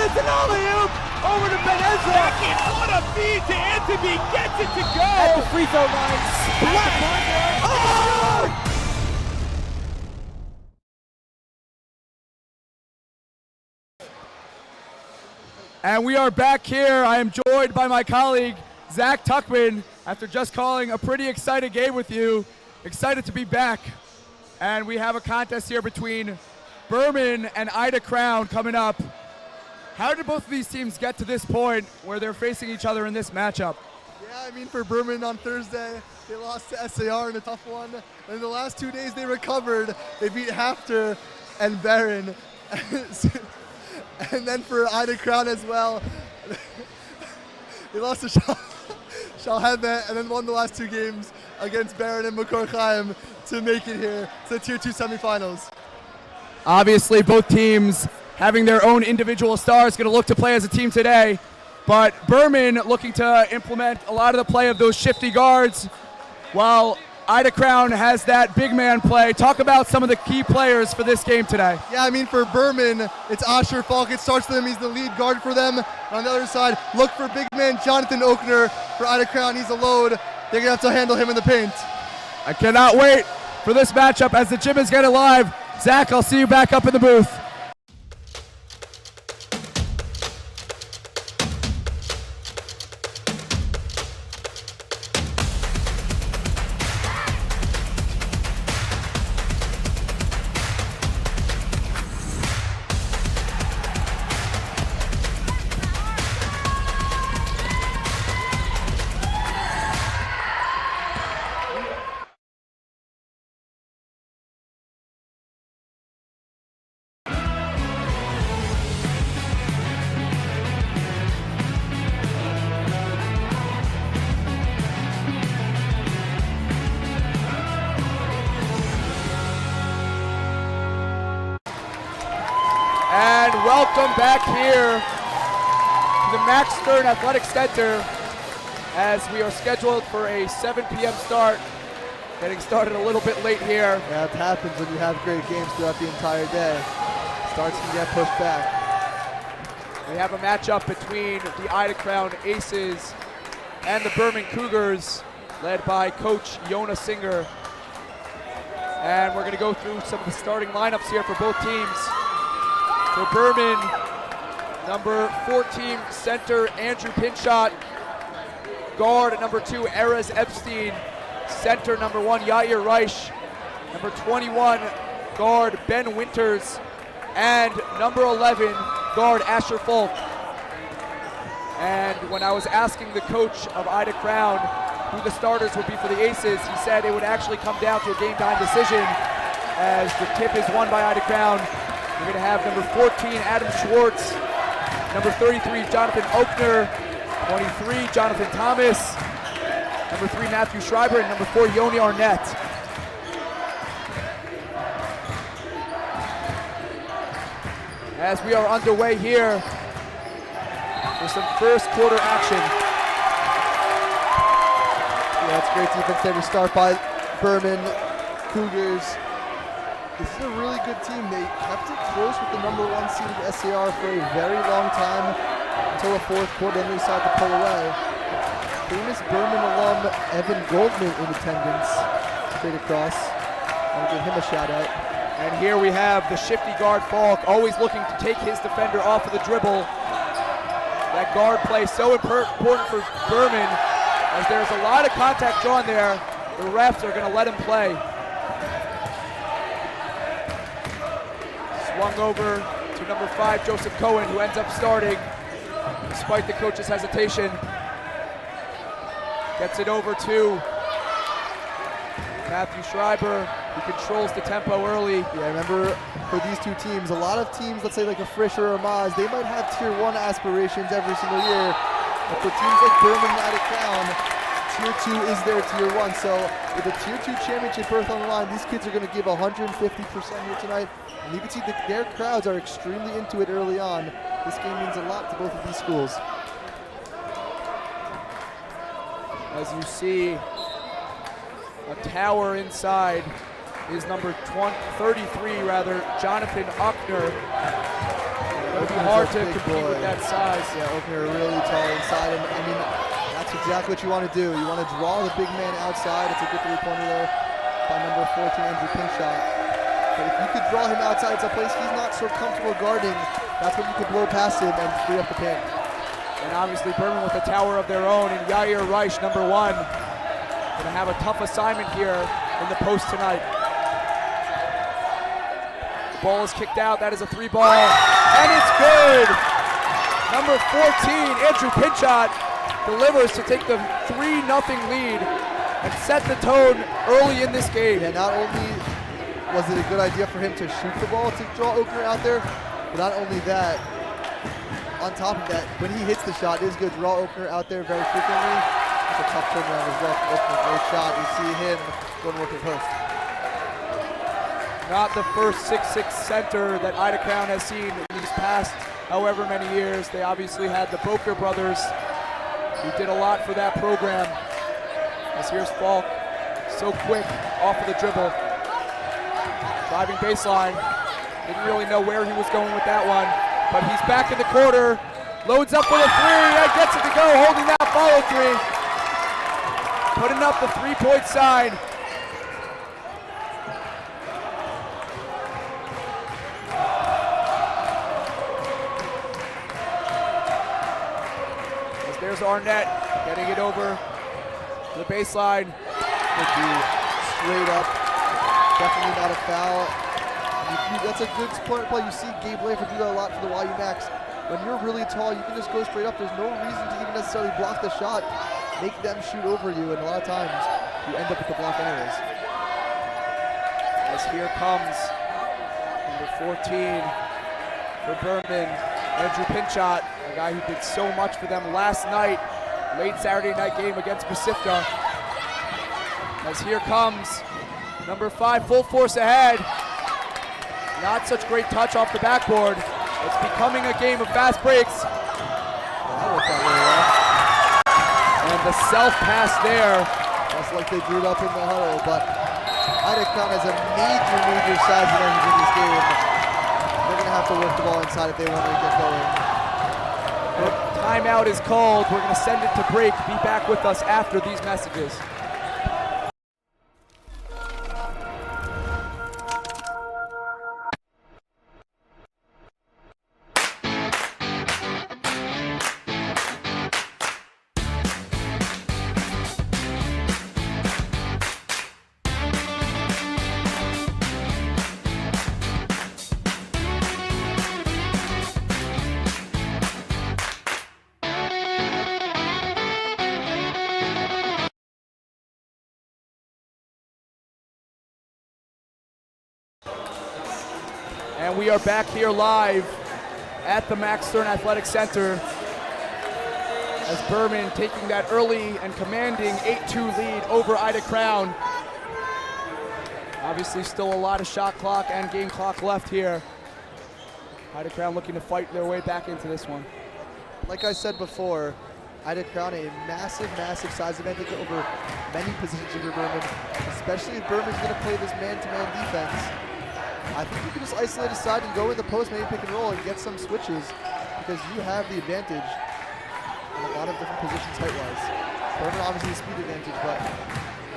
It's an alley-oop over to Ben Ezra. Second, what a feed to Anthony. Gets it to go. At the free throw line. Splat. Oh! And we are back here. I am joined by my colleague, Zach Tuckman, after just calling a pretty exciting game with you. Excited to be back. And we have a contest here between Berman and Ida Crown coming up. How did both of these teams get to this point where they're facing each other in this matchup? Yeah, I mean, for Berman on Thursday, they lost to SAR in a tough one. And the last 2 days they recovered. They beat Hafter and Baron. And then for Ida Crown as well, they lost to Shalhemet and then won the last 2 games against Baron and Makor Chaim to make it here to the Tier 2 semifinals. Obviously, both teams having their own individual stars, going to look to play as a team today. But Berman looking to implement a lot of the play of those shifty guards, while Ida Crown has that big man play. Talk about some of the key players for this game today. Yeah, I mean, for Berman, it's Asher Falk. It starts for them. He's the lead guard for them. And on the other side, look for big man Jonathan Ochner. For Ida Crown, he's a load. They're going to have to handle him in the paint. I cannot wait for this matchup as the gym is getting live. Zach, I'll see you back up in the booth. And welcome back here to the Max Stern Athletic Center as we are scheduled for a 7 p.m. start. Getting started a little bit late here. Yeah, it happens when you have great games throughout the entire day. Starts can get pushed back. We have a matchup between the Ida Crown Aces and the Berman Cougars, led by Coach Yona Singer. And we're going to go through some of the starting lineups here for both teams. For Berman, number 14, center Andrew Pinchot. Guard at number 2, Erez Epstein. Center number 1, Yair Reich. Number 21, guard Ben Winters. And number 11, guard Asher Falk. And when I was asking the coach of Ida Crown who the starters would be for the Aces, he said it would actually come down to a game time decision as the tip is won by Ida Crown. We're going to have number 14, Adam Schwartz, number 33, Jonathan Ochner, 23, Jonathan Thomas, number 3, Matthew Schreiber, and number 4, Yoni Arnett. As we are underway here for some first quarter action. Yeah, it's great defense there to start by Berman Cougars. This is a really good team. They kept it close with the number 1 seeded SAR for a very long time until the 4th quarter, then they decided to pull away. Famous Berman alum Evan Goldman in attendance, straight across. I'll give him a shout out. And here we have the shifty guard Falk, always looking to take his defender off of the dribble. That guard play so important for Berman, as there's a lot of contact drawn there. The refs are going to let him play. Swung over to number 5, Joseph Cohen, who ends up starting despite the coach's hesitation. Gets it over to Matthew Schreiber, who controls the tempo early. Yeah, remember for these two teams, a lot of teams, let's say like a Frisch or a Maz, they might have Tier 1 aspirations every single year. But for teams like Berman and Ida Crown, Tier 2 is their Tier 1. So with a Tier 2 championship berth on the line, these kids are going to give 150% here tonight. And you can see that their crowds are extremely into it early on. This game means a lot to both of these schools. As you see, a tower inside is number 33, Jonathan Ochner. Going to be hard a to big compete boy. with that size. Yeah, Oakner really tall inside, and I mean, that's exactly what you want to do. You want to draw the big man outside. It's a good three-pointer there by number 14, Andrew Pinchot. But if you could draw him outside, it's a place he's not so comfortable guarding. That's when you could blow past him and free up the paint. And obviously Berman with a tower of their own, and Yair Reich, number 1, gonna have a tough assignment here in the post tonight. The ball is kicked out. That is a 3-ball, and it's good. Number 14, Andrew Pinchot, delivers to take the 3-0 lead and set the tone early in this game. Yeah, not only was it a good idea for him to shoot the ball to draw Oakner out there, but not only that, on top of that, when he hits the shot, it is good to draw Oakner out there very frequently. It's a tough turnaround as well from Oakner. Great shot. You see him going to work in post. Not the first 6'6" center that Ida Crown has seen in these past however many years. They obviously had the Boker brothers, who did a lot for that program. As here's Falk, so quick off of the dribble. Driving baseline. Didn't really know where he was going with that one, but he's back in the quarter. Loads up for the 3 and gets it to go, holding that follow 3. Putting up the 3-point sign. There's Arnett getting it over to the baseline. Would be straight up. Definitely not a foul. That's a good play. You see Gabe Layford do that a lot for the YU Max. When you're really tall, you can just go straight up. There's no reason to even necessarily block the shot. Make them shoot over you, and a lot of times you end up with the block anyways. As here comes number 14 for Berman, Andrew Pinchot, a guy who did so much for them last night, late Saturday night game against Pacifica. As here comes number 5, full force ahead. Not such great touch off the backboard. It's becoming a game of fast breaks. That worked out really well. And the self pass there. That's like they drew it up in the huddle, but Ida Crown has a major size advantage in this game. They're going to have to work the ball inside if they want to get going. The timeout is called. We're going to send it to break. Be back with us after these messages. And we are back here live at the Max Stern Athletic Center as Berman taking that early and commanding 8-2 lead over Ida Crown. Obviously still a lot of shot clock and game clock left here. Ida Crown looking to fight their way back into this one. Like I said before, Ida Crown a massive size advantage over many positions of Berman, especially if Berman's going to play this man-to-man defense. I think you can just isolate a side and go in the post, maybe pick and roll and get some switches because you have the advantage in a lot of different positions height-wise. Berman obviously a speed advantage, but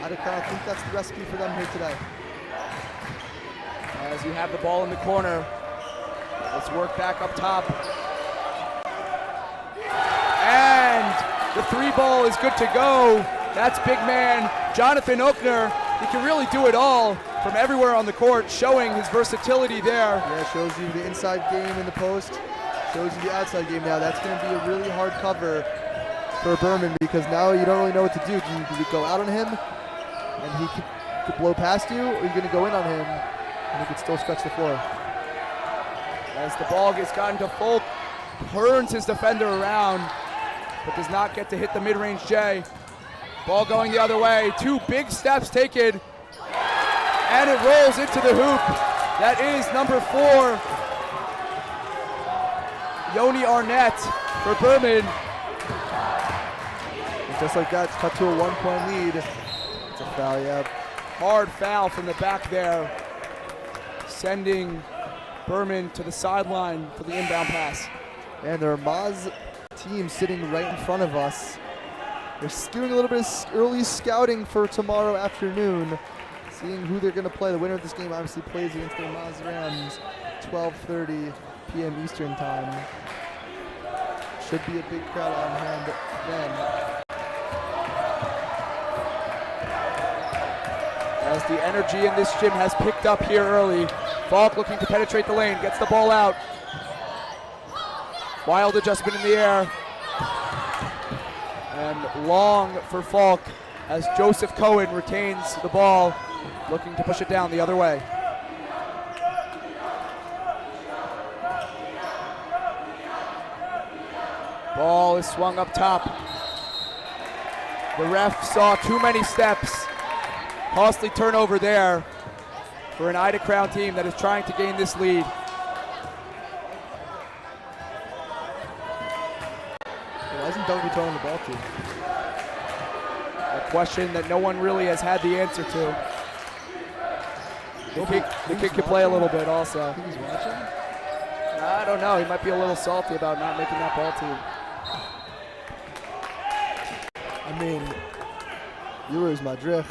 Ida Crown, I think that's the recipe for them here today. As you have the ball in the corner, let's work back up top. And the 3-ball is good to go. That's big man Jonathan Oakner. He can really do it all from everywhere on the court, showing his versatility there. Yeah, shows you the inside game in the post, shows you the outside game now. That's going to be a really hard cover for Berman because now you don't really know what to do. Do you go out on him and he could blow past you, or are you going to go in on him and he could still stretch the floor? As the ball gets gotten to Folk, turns his defender around, but does not get to hit the mid-range J. Ball going the other way, 2 big steps taken, and it rolls into the hoop. That is number 4, Yoni Arnett for Berman. And just like that, cut to a 1-point lead. It's a foul, yeah. Hard foul from the back there, sending Berman to the sideline for the inbound pass. And the Ramaz team sitting right in front of us. They're doing a little bit of early scouting for tomorrow afternoon, seeing who they're going to play. The winner of this game obviously plays against the Ramaz Rams, 12:30 p.m. Eastern time. Should be a big crowd on hand then. As the energy in this gym has picked up here early. Falk looking to penetrate the lane, gets the ball out. Wild adjustment in the air. And long for Falk as Joseph Cohen retains the ball, looking to push it down the other way. Ball is swung up top. The ref saw too many steps. Costly turnover there for an Ida Crown team that is trying to gain this lead. Why isn't Dougie throwing the ball to? A question that no one really has had the answer to. The kid can play a little bit also. I think he's watching. I don't know. He might be a little salty about not making that ball team. I mean, Euros Madrid.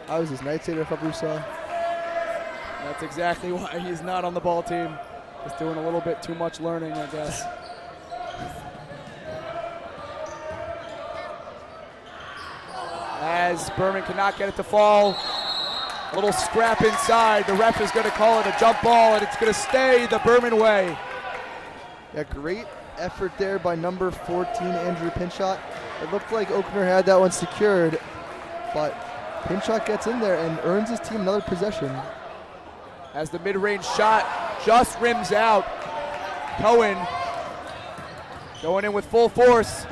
I was his night saver, Fabrusa. That's exactly why he's not on the ball team. He's doing a little bit too much learning, I guess. As Berman cannot get it to fall. A little scrap inside. The ref is going to call it a jump ball, and it's going to stay the Berman way. Yeah, great effort there by number 14, Andrew Pinchot. It looked like Oakner had that one secured, but Pinchot gets in there and earns his team another possession. As the mid-range shot just rims out. Cohen going in with full force.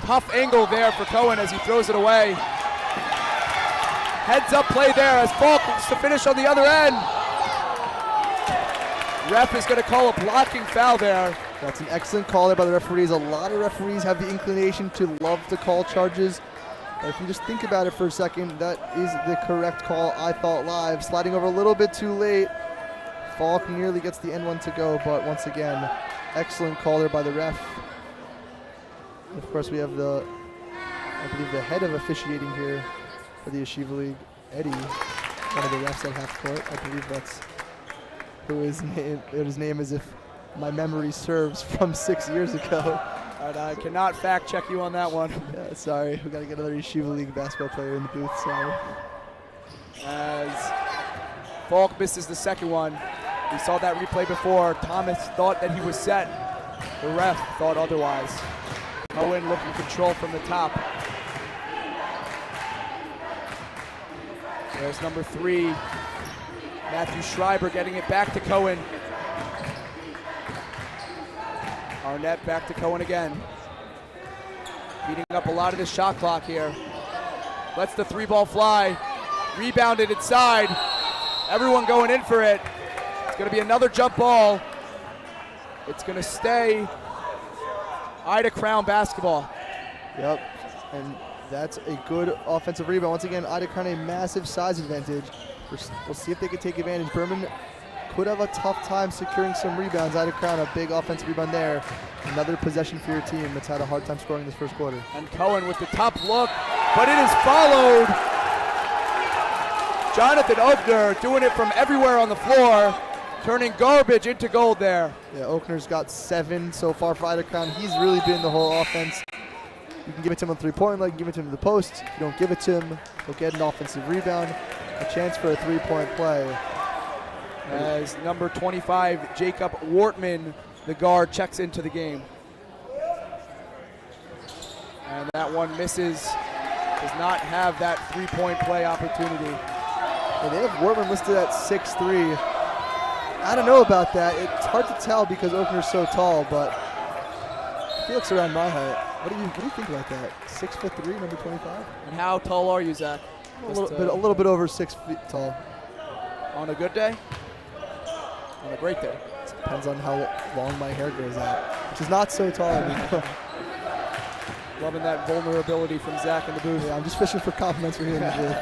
Tough angle there for Cohen as he throws it away. Heads up play there as Falk looks to finish on the other end. Ref is going to call a blocking foul there. That's an excellent call there by the referees. A lot of referees have the inclination to love to call charges. But if you just think about it for a second, that is the correct call, I thought, live. Sliding over a little bit too late. Falk nearly gets the N1 to go, but once again, excellent call there by the ref. And of course, we have I believe the head of officiating here for the Yeshiva League, Eddie, one of the refs at half court. I believe that's who his name is, if my memory serves, from 6 years ago. But I cannot fact check you on that one. Yeah, sorry, we got to get another Yeshiva League basketball player in the booth, sorry. As Falk misses the second one. We saw that replay before. Thomas thought that he was set. The ref thought otherwise. Cohen looking control from the top. There's number 3, Matthew Schreiber getting it back to Cohen. Arnett back to Cohen again. Beating up a lot of the shot clock here. Lets the 3-ball fly. Rebounded inside. Everyone going in for it. It's going to be another jump ball. It's going to stay Ida Crown basketball. Yep, and that's a good offensive rebound. Once again, Ida Crown a massive size advantage. We'll see if they can take advantage. Berman could have a tough time securing some rebounds. Ida Crown, a big offensive rebound there. Another possession for your team that's had a hard time scoring this first quarter. And Cohen with the top look, but it is followed. Jonathan Oakner doing it from everywhere on the floor, turning garbage into gold there. Yeah, Oakner's got 7 so far for Ida Crown. He's really been the whole offense. You can give it to him on three-point line, you can give it to him in the post. If you don't give it to him, he'll get an offensive rebound, a chance for a three-point play. As number 25, Jacob Wortman, the guard, checks into the game. And that one misses. Does not have that three-point play opportunity. And they have Wortman listed at 6'3". I don't know about that. It's hard to tell because Oakner's so tall, but he looks around my height. What do you think about that? 6'3", number 25? And how tall are you, Zach? A little bit over 6 feet tall. On a good day? On a great day? Depends on how long my hair grows out, which is not so tall anymore. Loving that vulnerability from Zach in the booth. Yeah, I'm just fishing for compliments for here in the booth.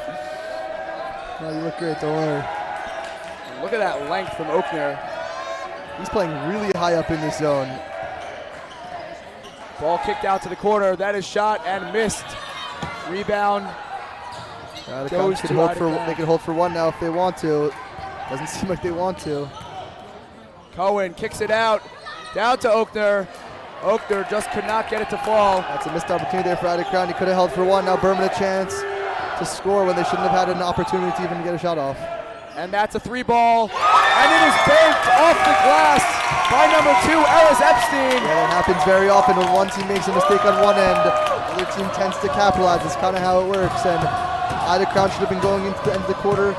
No, you look great, don't worry. Look at that length from Oakner. He's playing really high up in this zone. Ball kicked out to the corner. That is shot and missed. Rebound. Goes to they can hold for one now if they want to. Doesn't seem like they want to. Cohen kicks it out. Down to Oakner. Oakner just could not get it to fall. That's a missed opportunity there for Ida Crown. He could have held for one. Now Berman a chance to score when they shouldn't have had an opportunity to even get a shot off. And that's a 3-ball. And it is banked off the glass by number 2, Ellis Epstein. Yeah, that happens very often when one team makes a mistake on one end. The other team tends to capitalize. That's kind of how it works. And Ida Crown should have been going into the end of the quarter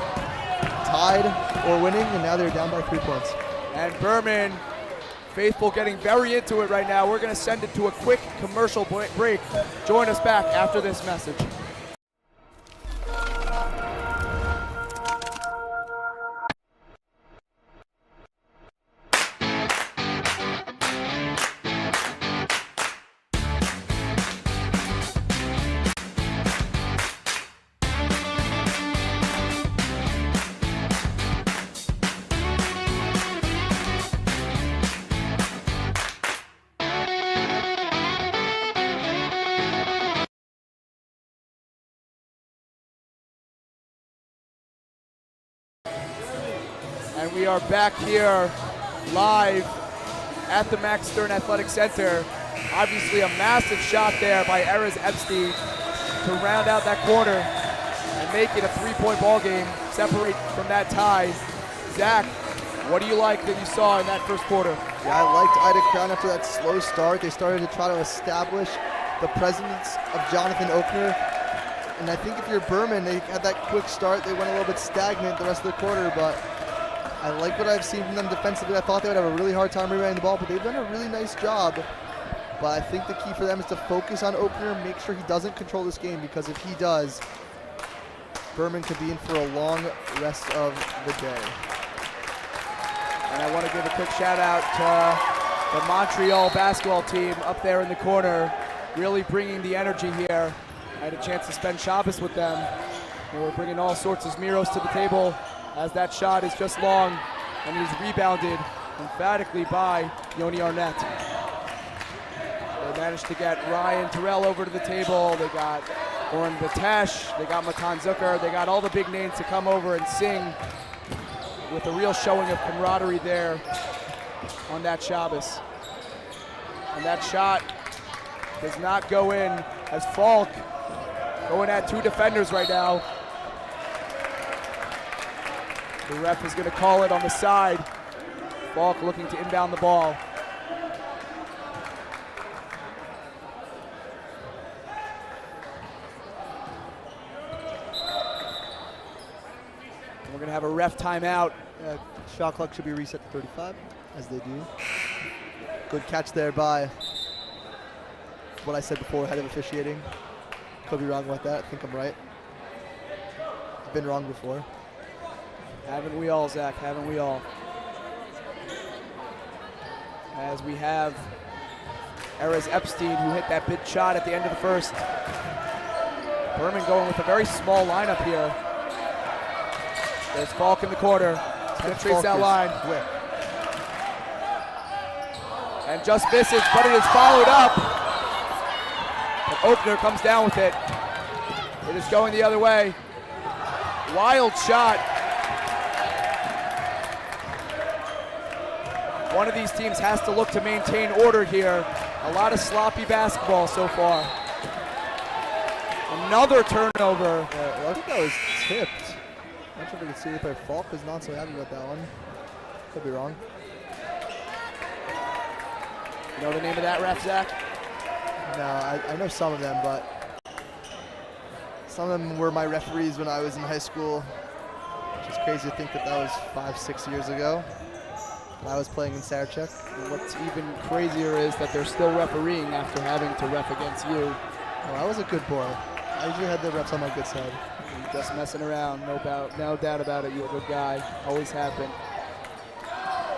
tied or winning, and now they're down by 3 points. And Berman, faithful, getting very into it right now. We're going to send it to a quick commercial break. Join us back after this message. And we are back here live at the Max Stern Athletic Center. Obviously a massive shot there by Erez Epstein to round out that quarter and make it a 3-point ball game, separate from that tie. Zach, what do you like that you saw in that first quarter? Yeah, I liked Ida Crown after that slow start. They started to try to establish the presence of Jonathan Oakner. And I think if you're Berman, they had that quick start. They went a little bit stagnant the rest of the quarter, but I like what I've seen from them defensively. I thought they would have a really hard time rebounding the ball, but they've done a really nice job. But I think the key for them is to focus on Oakner, make sure he doesn't control this game, because if he does, Berman could be in for a long rest of the day. And I want to give a quick shout out to the Montreal basketball team up there in the corner, really bringing the energy here. I had a chance to spend Shabbos with them. They were bringing all sorts of Zmiros to the table, as that shot is just long and is rebounded emphatically by Yoni Arnett. They managed to get Ryan Terrell over to the table. They got Oren Batesh. They got Matan Zucker. They got all the big names to come over and sing with a real showing of camaraderie there on that Shabbos. And that shot does not go in, as Falk going at 2 defenders right now. The ref is going to call it on the side. Falk looking to inbound the ball. We're going to have a ref timeout. Shot clock should be reset to 35, as they do. Good catch there by what I said before, head of officiating. Could be wrong about that. I think I'm right. I've been wrong before. Haven't we all, Zach? Haven't we all? As we have Erez Epstein, who hit that big shot at the end of the first. Berman going with a very small lineup here. There's Falk in the corner. He's going to trace that line. Quick. And just misses, but it is followed up. And Oakner comes down with it. It is going the other way. Wild shot. One of these teams has to look to maintain order here. A lot of sloppy basketball so far. Another turnover. Well, I think that was tipped. I'm not sure if I can see it, but Falk was not so happy about that one. Could be wrong. You know the name of that ref, Zach? No, I know some of them, but some of them were my referees when I was in high school. Which is crazy to think that that was 5-6 years ago. I was playing in Sarachek. And what's even crazier is that they're still refereeing after having to ref against you. Oh, I was a good boy. I usually had the refs on my good side. You're just messing around, no doubt about it. You're a good guy, always have been.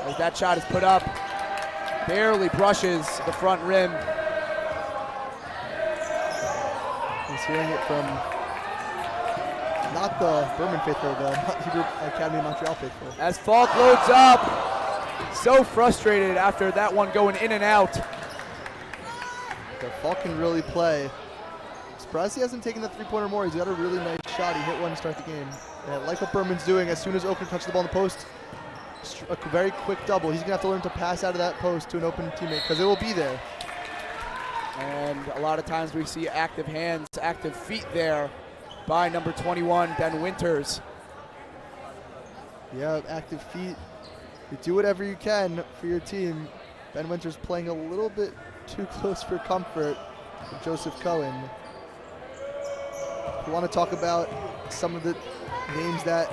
As that shot is put up, barely brushes the front rim. He's hearing it from not the Berman faithful, the Hebrew Academy of Montreal faithful. As Falk loads up, so frustrated after that one going in and out. The Falk can really play. Surprised he hasn't taken the three-pointer more. He's got a really nice shot. He hit one to start the game. Yeah, like what Berman's doing, as soon as Oakner touches the ball in the post, a very quick double. He's going to have to learn to pass out of that post to an open teammate because it will be there. And a lot of times we see active hands, active feet there by number 21, Ben Winters. Yeah, active feet. You do whatever you can for your team. Ben Winters playing a little bit too close for comfort for Joseph Cohen. We want to talk about some of the names that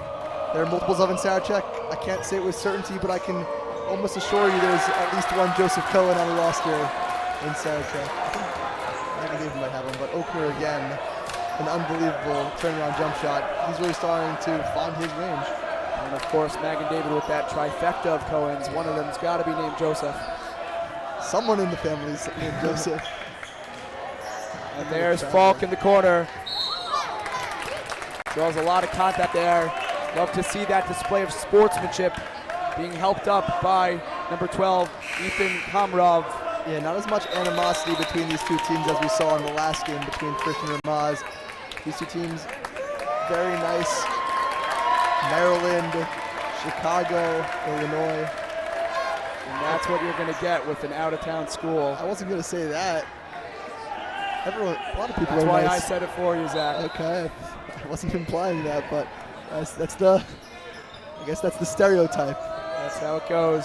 there are multiples of in Sarachek. I can't say it with certainty, but I can almost assure you there's at least one Joseph Cohen on the roster in Sarachek. I think David might have him, but Oakner again, an unbelievable turnaround jump shot. He's really starting to find his range. And of course, Mag and David with that trifecta of Cohens. One of them's got to be named Joseph. Someone in the family's named Joseph. And there's Falk in the corner. Draws a lot of contact there. Love to see that display of sportsmanship being helped up by number 12, Ethan Komrov. Yeah, not as much animosity between these two teams as we saw in the last game between Christian and Ramaz. These two teams, very nice. Maryland, Chicago, Illinois. And that's what you're going to get with an out-of-town school. I wasn't going to say that. Everyone, a lot of people That's are why nice. I said it for you, Zach. Okay, I wasn't implying that, but that's the, I guess that's the stereotype. That's how it goes.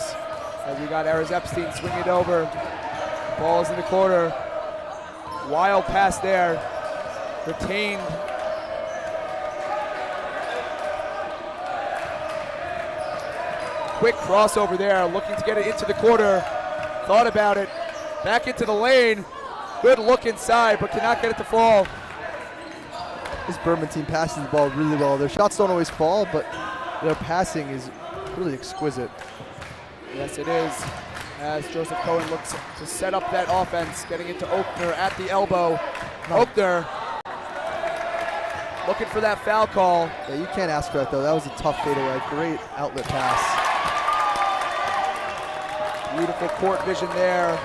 As we got Erez Epstein swinging it over. Ball is in the corner. Wild pass there. Retained. Quick crossover there, looking to get it into the corner. Thought about it. Back into the lane. Good look inside, but cannot get it to fall. This Berman team passes the ball really well. Their shots don't always fall, but their passing is really exquisite. Yes, it is. As Joseph Cohen looks to set up that offense, getting into Oakner at the elbow. Oakner looking for that foul call. Yeah, you can't ask for that though. That was a tough fadeaway. Great outlet pass. Beautiful court vision there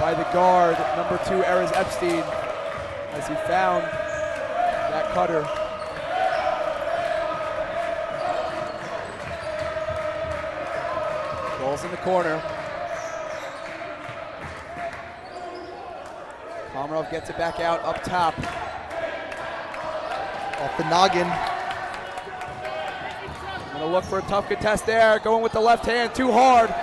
by the guard, number 2, Erez Epstein, as he found that cutter. Ball's in the corner. Komarov gets it back out up top. Off the noggin. Gonna look for a tough contest there, going with the left hand, too hard.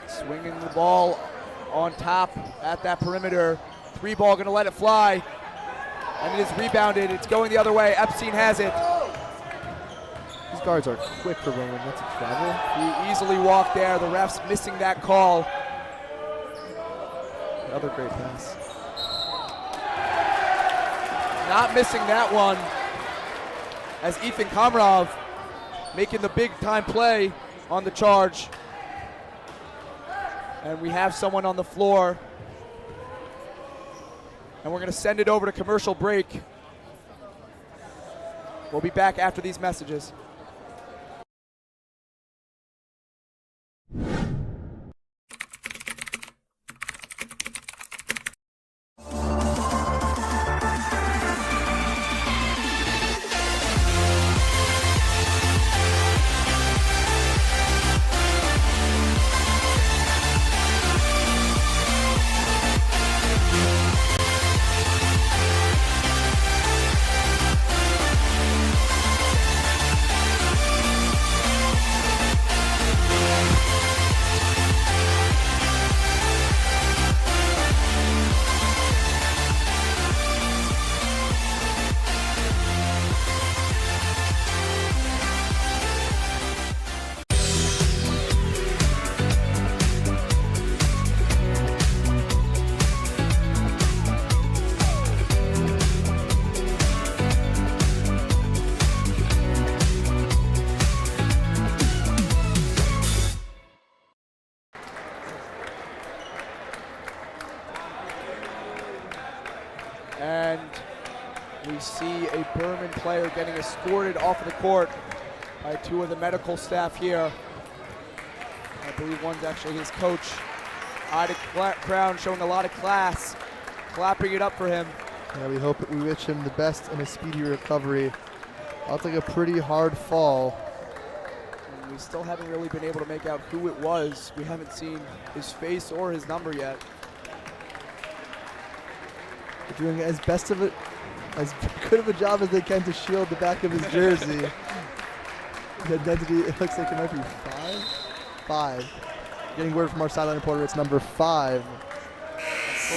Swinging the ball on top at that perimeter. 3 ball gonna let it fly. And it is rebounded, it's going the other way. Epstein has it. These guards are quick for Berman. That's a travel. He easily walked there, the refs missing that call. Another great pass. Not missing that one, as Ethan Komrov making the big time play on the charge. And we have someone on the floor. And we're going to send it over to commercial break. We'll be back after these messages. Berman player getting escorted off of the court by two of the medical staff here. I believe one's actually his coach. Ida Crown showing a lot of class, clapping it up for him. Yeah, we wish him the best and a speedy recovery. That's like a pretty hard fall. And we still haven't really been able to make out who it was. We haven't seen his face or his number yet. They're doing as good of a job as they can to shield the back of his jersey. The identity, it looks like it might be 5. Getting word from our sideline reporter, it's number 5.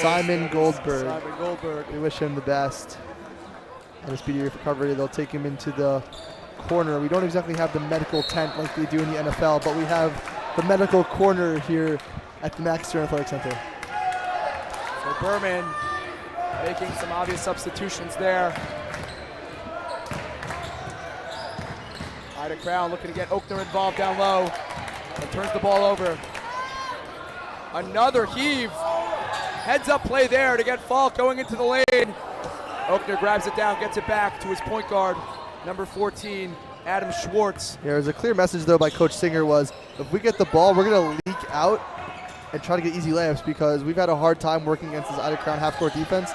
Simon Goldberg. Simon Goldberg. We wish him the best and a speedy recovery. They'll take him into the corner. We don't exactly have the medical tent like they do in the NFL, but we have the medical corner here at the Max Stern Athletic Center. So Berman making some obvious substitutions there. Ida Crown looking to get Oakner involved down low and turns the ball over. Another heave. Heads up play there to get Falk going into the lane. Oakner grabs it down, gets it back to his point guard, number 14, Adam Schwartz. Yeah, there's a clear message though by Coach Singer was, if we get the ball, we're gonna leak out and try to get easy layups because we've had a hard time working against this Ida Crown half-court defense,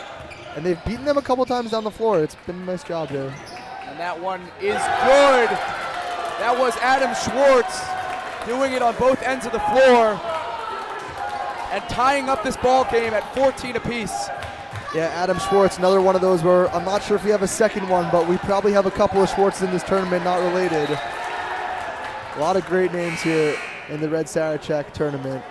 and they've beaten them a couple times down the floor. It's been a nice job there. And that one is good. That was Adam Schwartz doing it on both ends of the floor and tying up this ball game at 14 apiece. Yeah, Adam Schwartz, another one of those where I'm not sure if we have a second one, but we probably have a couple of Schwartzes in this tournament, not related. A lot of great names here in the Red Sarachek tournament.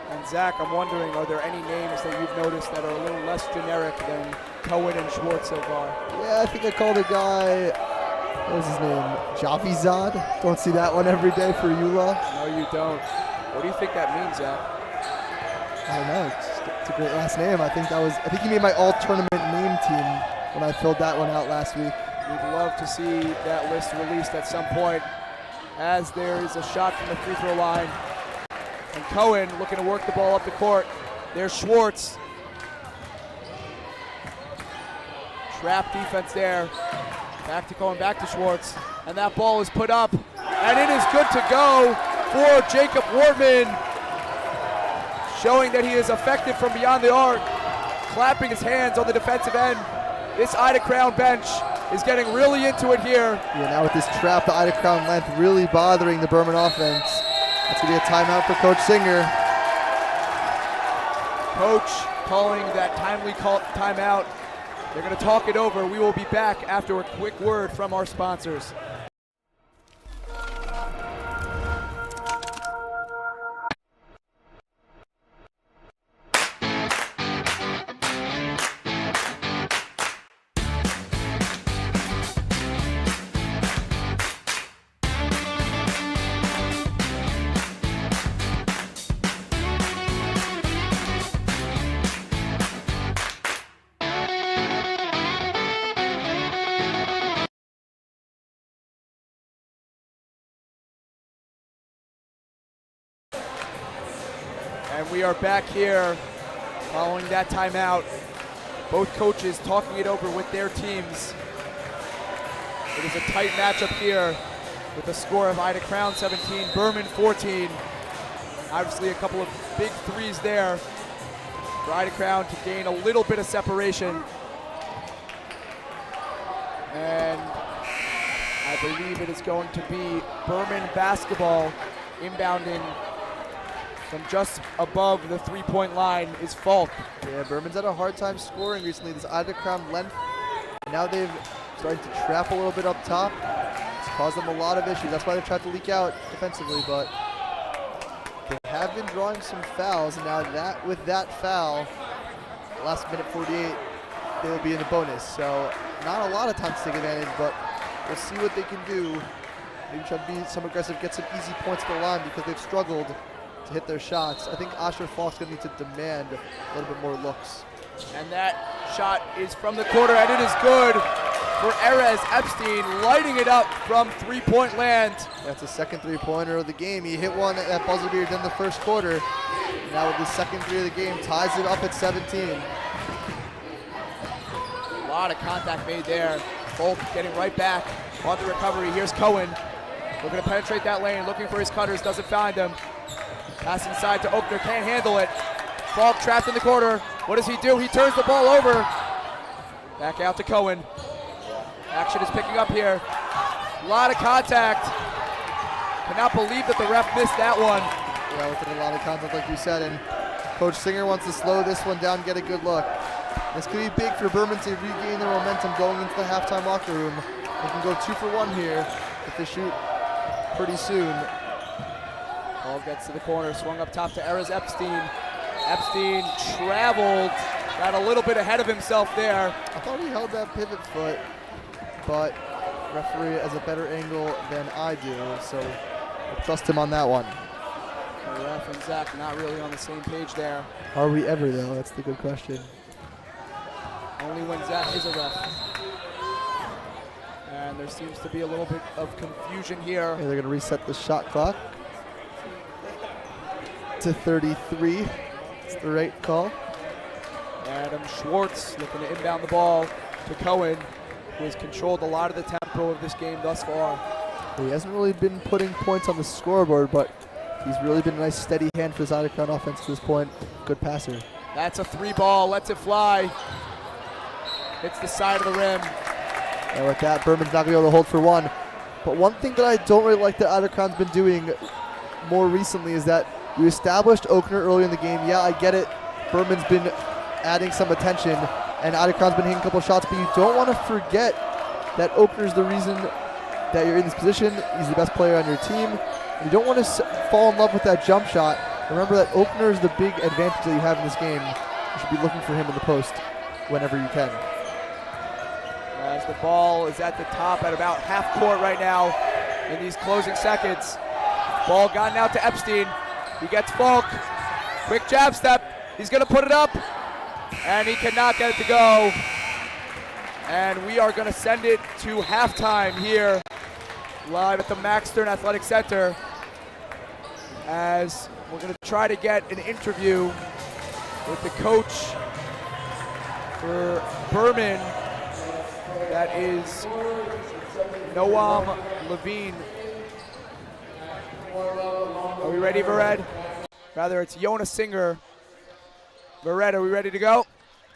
And Zach, I'm wondering, are there any names that you've noticed that are a little less generic than Cohen and Schwartz so far? Yeah, I think I called a guy, what was his name? Javizad? Don't see that one every day for Eula. No, you don't. What do you think that means, Zach? I don't know. It's a great last name. I think he made my all-tournament name team when I filled that one out last week. We'd love to see that list released at some point, as there is a shot from the free throw line. And Cohen looking to work the ball up the court. There's Schwartz. Trap defense there. Back to Cohen, back to Schwartz. And that ball is put up. And it is good to go for Jacob Wortman, showing that he is effective from beyond the arc, clapping his hands on the defensive end. This Ida Crown bench is getting really into it here. Yeah, now with this trap, the Ida Crown length really bothering the Berman offense. That's going to be a timeout for Coach Singer. Coach calling that timely timeout. They're going to talk it over. We will be back after a quick word from our sponsors. And we are back here following that timeout. Both coaches talking it over with their teams. It is a tight matchup here with a score of Ida Crown 17, Berman 14. Obviously a couple of big threes there for Ida Crown to gain a little bit of separation. And I believe it is going to be Berman basketball inbounding from just above the three-point line is Falk. Yeah, Berman's had a hard time scoring recently. This Ida Crown length, now they've started to trap a little bit up top. It's caused them a lot of issues. That's why they've tried to leak out defensively, but they have been drawing some fouls, and now that with that foul, last minute 48, they will be in the bonus. So not a lot of time to take advantage, but we'll see what they can do. Maybe try to be some aggressive, get some easy points to the line because they've struggled to hit their shots. I think Asher Falk's going to need to demand a little bit more looks. And that shot is from the corner, and it is good for Erez Epstein, lighting it up from three-point land. That's the second three-pointer of the game. He hit one at buzzer beater in the first quarter. Now with the second three of the game, ties it up at 17. A lot of contact made there. Folk getting right back on the recovery. Here's Cohen. Looking to penetrate that lane, looking for his cutters, doesn't find them. Pass inside to Oakner, can't handle it. Falk trapped in the corner. What does he do? He turns the ball over. Back out to Cohen. Action is picking up here. A lot of contact. Cannot believe that the ref missed that one. Yeah, within a lot of contact, like you said, and Coach Singer wants to slow this one down, get a good look. This could be big for Berman to regain their momentum going into the halftime locker room. They can go 2 for 1 here if they shoot pretty soon. Ball gets to the corner, swung up top to Erez Epstein. Epstein traveled, got a little bit ahead of himself there. I thought he held that pivot foot, but referee has a better angle than I do, so I'll trust him on that one. The ref and Zach not really on the same page there. Are we ever, though? That's the good question. Only when Zach is a ref. And there seems to be a little bit of confusion here. And they're going to reset the shot clock to 33. It's the right call. Adam Schwartz looking to inbound the ball to Cohen, who has controlled a lot of the tempo of this game thus far. He hasn't really been putting points on the scoreboard, but he's really been a nice steady hand for this out-of-crown offense to this point. Good passer. That's a 3 ball, lets it fly. Hits the side of the rim. And with that, Berman's not going to be able to hold for 1. But one thing that I don't really like that out-of-crown's been doing more recently is that you established Oakner early in the game. Yeah, I get it. Berman's been adding some attention, and out-of-crown's been hitting a couple shots, but you don't want to forget that Oakner's the reason that you're in this position. He's the best player on your team. And you don't want to fall in love with that jump shot. Remember that Oakner is the big advantage that you have in this game. You should be looking for him in the post whenever you can. As the ball is at the top at about half court right now in these closing seconds. Ball gotten out to Epstein. He gets Falk. Quick jab step. He's going to put it up. And he cannot get it to go. And we are going to send it to halftime here live at the Max Stern Athletic Center, as we're going to try to get an interview with the coach for Berman. That is Noam Levine. Are we ready, Vered? Rather, it's Yona Singer. Vered, are we ready to go?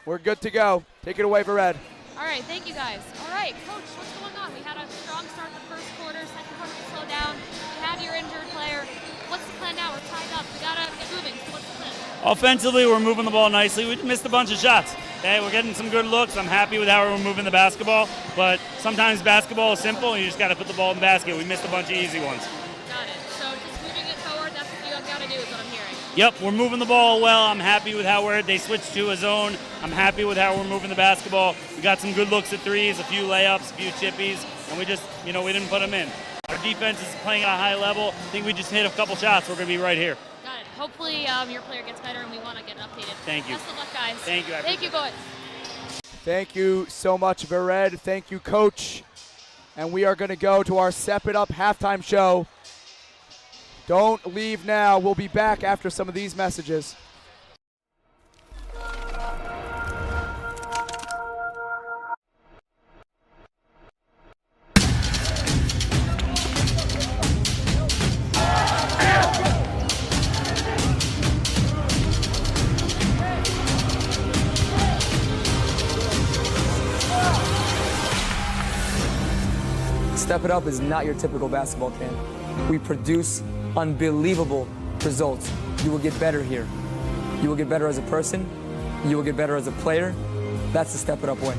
We're good to go. Take it away, Vered. All right, thank you guys. All right, Coach, what's going on? We had a strong start the first quarter, second quarter we slowed down. We have your injured player. What's the plan now? We're tied up. We gotta get moving. So what's the plan? Offensively, we're moving the ball nicely. We missed a bunch of shots. Okay, we're getting some good looks. I'm happy with how we're moving the basketball, but sometimes basketball is simple and you just got to put the ball in the basket. We missed a bunch of easy ones. Got it. So just moving it forward, that's what you gotta do is what I'm hearing. Yep, we're moving the ball well. I'm happy with how they switched to a zone. I'm happy with how we're moving the basketball. We got some good looks at threes, a few layups, a few chippies, and we just, we didn't put them in. Our defense is playing at a high level. I think we just hit a couple shots. We're going to be right here. Got it. Hopefully your player gets better and we want to get updated. Thank you. Best of luck, guys. Thank you. Thank you, boys. Thank you so much, Vered. Thank you, Coach. And we are going to go to our Step It Up halftime show. Don't leave now. We'll be back after some of these messages. Step It Up is not your typical basketball camp. We produce unbelievable results. You will get better here. You will get better as a person. You will get better as a player. That's the Step It Up way.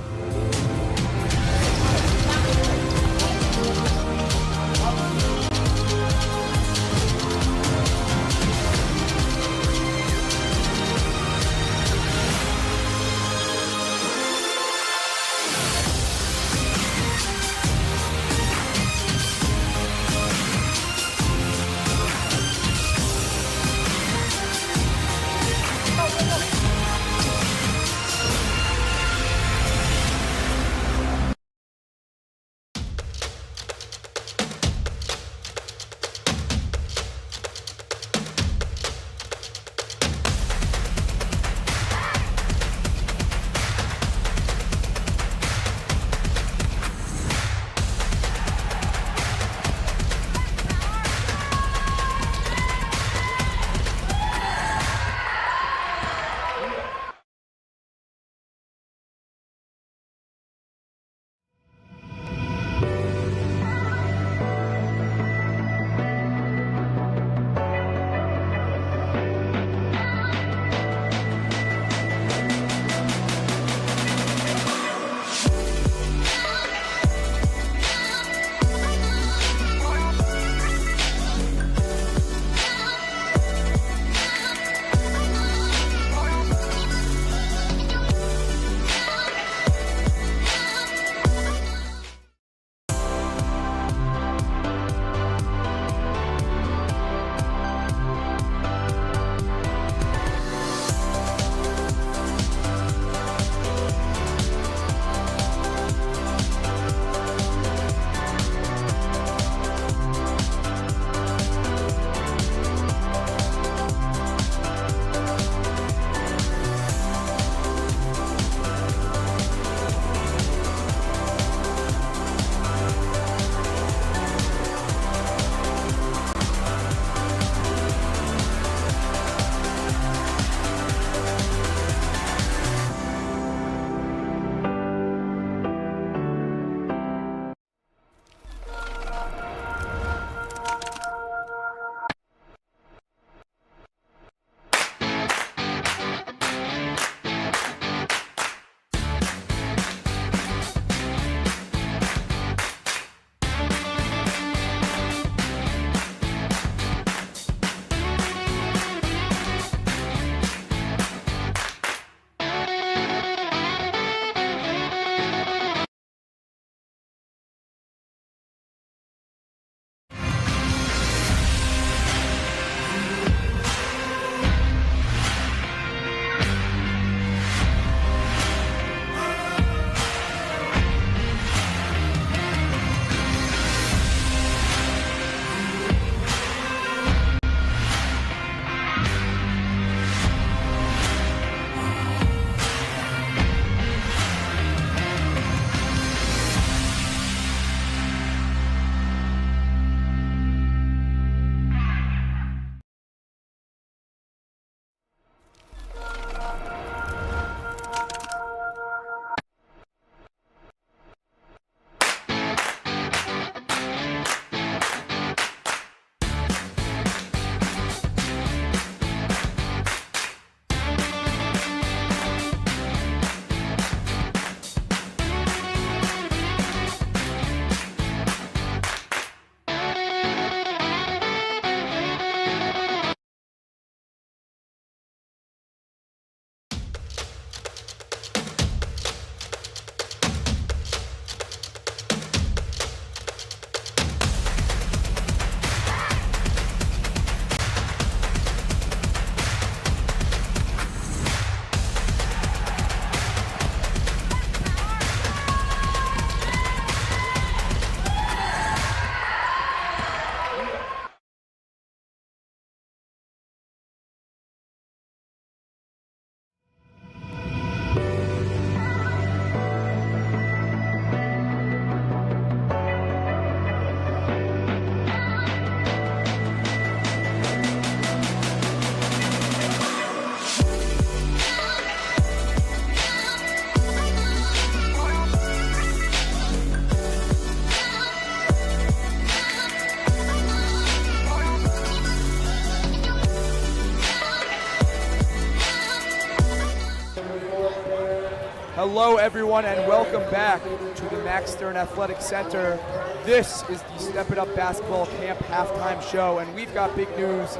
Hello everyone and welcome back to the Max Stern Athletic Center. This is the Step It Up Basketball Camp halftime show, and we've got big news.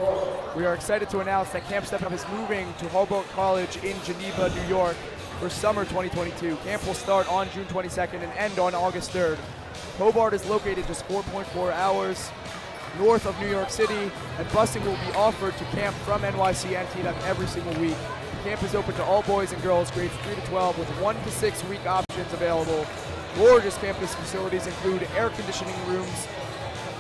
We are excited to announce that Camp Step It Up is moving to Humboldt College in Geneva, New York for summer 2022. Camp will start on June 22nd and end on August 3rd. Hobart is located just 4.4 hours north of New York City, and busing will be offered to camp from NYC and Teaneck every single week. Camp is open to all boys and girls grades 3 to 12 with 1 to 6 week options available. Gorgeous campus facilities include air conditioning rooms,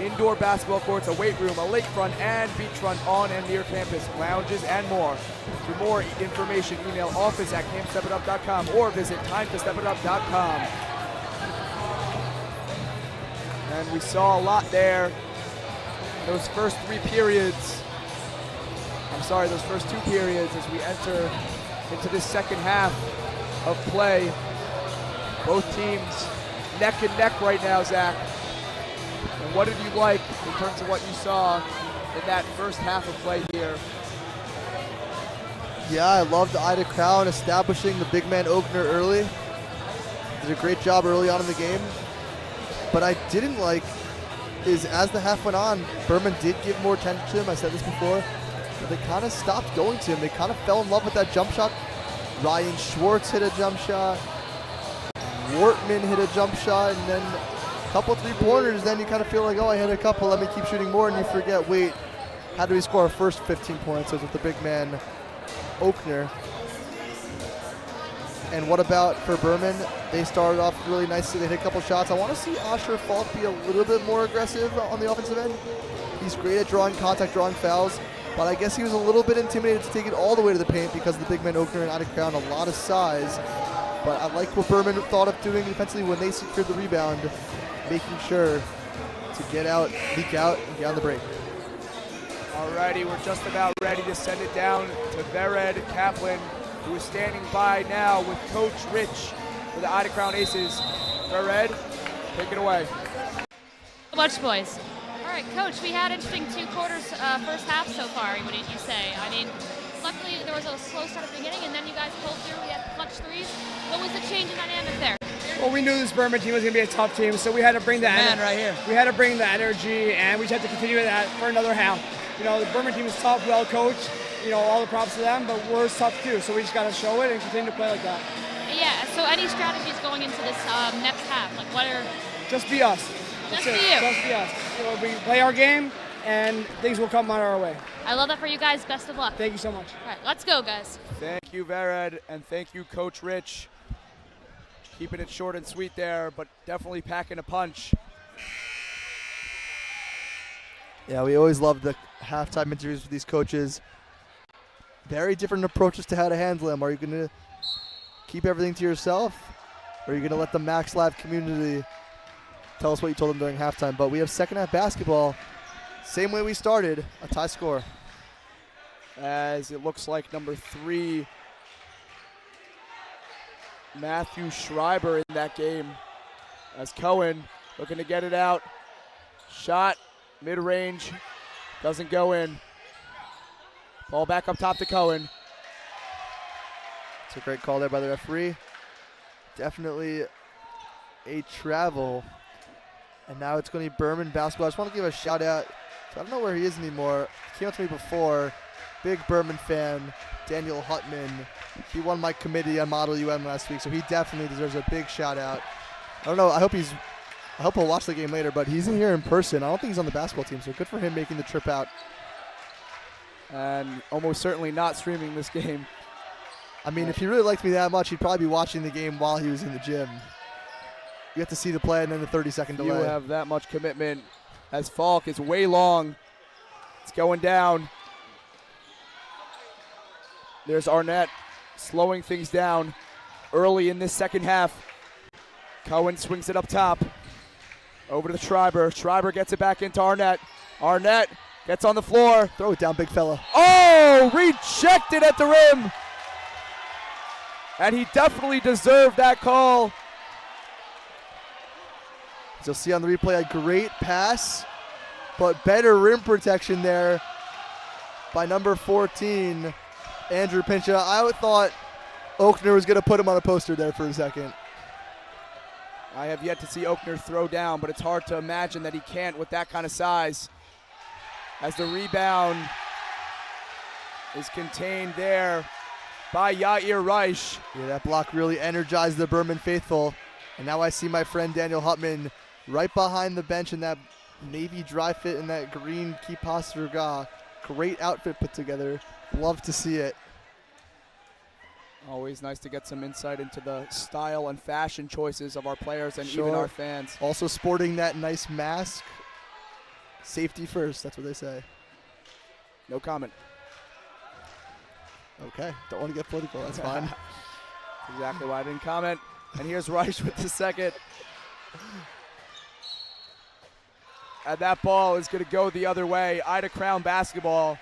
indoor basketball courts, a weight room, a lakefront and beachfront on and near campus, lounges, and more. For more information, email office@campstepitup.com or visit timetostepitup.com. And we saw a lot there. Those first 2 periods as we enter into this second half of play. Both teams neck and neck right now, Zach. And what did you like in terms of what you saw in that first half of play here? Yeah, I loved Ida Crown establishing the big man Oakner early. Did a great job early on in the game. But I didn't like is as the half went on, Berman did give more attention to him. I said this before. But they kind of stopped going to him. They kind of fell in love with that jump shot. Ryan Schwartz hit a jump shot. Wortman hit a jump shot. And then a couple 3-pointers. Then you kind of feel like, oh, I hit a couple. Let me keep shooting more. And you forget, wait, how do we score our first 15 points? It was with the big man, Oakner. And what about for Berman? They started off really nicely. They hit a couple shots. I want to see Asher Falk be a little bit more aggressive on the offensive end. He's great at drawing contact, drawing fouls. But I guess he was a little bit intimidated to take it all the way to the paint because of the big man Oakner and Ida Crown, a lot of size. But I like what Berman thought of doing defensively when they secured the rebound, making sure to get out, leak out, and get on the break. Alrighty, we're just about ready to send it down to Vered Kaplan, who is standing by now with Coach Rich for the Ida Crown Aces. Vered, take it away. Much, boys. All right, Coach, we had interesting 2 quarters first half so far, what did you say? I mean, luckily there was a slow start at the beginning, and then you guys pulled through. We had clutch threes. What was the change in dynamic there? Well, we knew this Berman team was going to be a tough team, so we had to bring the We had to bring the energy, and we just had to continue that for another half. You know, the Berman team is tough, well coached. You know, all the props to them, but we're tough too, so we just got to show it and continue to play like that. Yeah. So, any strategies going into this next half? Like, what are? Just be us. Just be you. Just be us. You know, we play our game, and things will come on our way. I love that for you guys. Best of luck. Thank you so much. All right, let's go, guys. Thank you, Vered, and thank you, Coach Rich. Keeping it short and sweet there, but definitely packing a punch. Yeah, we always love the halftime interviews with these coaches. Very different approaches to how to handle them. Are you going to keep everything to yourself, or are you going to let the Max Live community tell us what you told them during halftime? But we have second half basketball. Same way we started, a tie score. As it looks like number 3, Matthew Schreiber in that game. As Cohen looking to get it out. Shot, mid-range, doesn't go in. Ball back up top to Cohen. It's a great call there by the referee. Definitely a travel. And now it's going to be Berman basketball. I just want to give a shout out. So I don't know where he is anymore. He came up to me before. Big Berman fan, Daniel Hutman. He won my committee on Model UM last week, so he definitely deserves a big shout out. I don't know. I hope he'll watch the game later, but he's in here in person. I don't think he's on the basketball team, so good for him making the trip out. And almost certainly not streaming this game. I mean, if he really liked me that much, he'd probably be watching the game while he was in the gym. You have to see the play and then the 30-second delay. You have that much commitment as Falk is way long. It's going down. There's Arnett slowing things down early in this second half. Cohen swings it up top. Over to Schreiber. Schreiber gets it back into Arnett. Arnett gets on the floor. Throw it down, big fella. Oh, rejected at the rim. And he definitely deserved that call. As you'll see on the replay, a great pass, but better rim protection there by number 14, Andrew Pincha. I thought Oakner was going to put him on a poster there for a second. I have yet to see Oakner throw down, but it's hard to imagine that he can't with that kind of size. As the rebound is contained there by Yair Reich. Yeah, that block really energized the Berman faithful. And now I see my friend Daniel Hutman right behind the bench in that navy dry fit and that green Kipas Ruga. Great outfit put together. Love to see it. Always nice to get some insight into the style and fashion choices of our players and Sure. even our fans. Also sporting that nice mask. Safety first, that's what they say. No comment. Okay, don't want to get political, that's fine. Exactly why I didn't comment. And here's Reich with the second. And that ball is going to go the other way. Ida Crown basketball.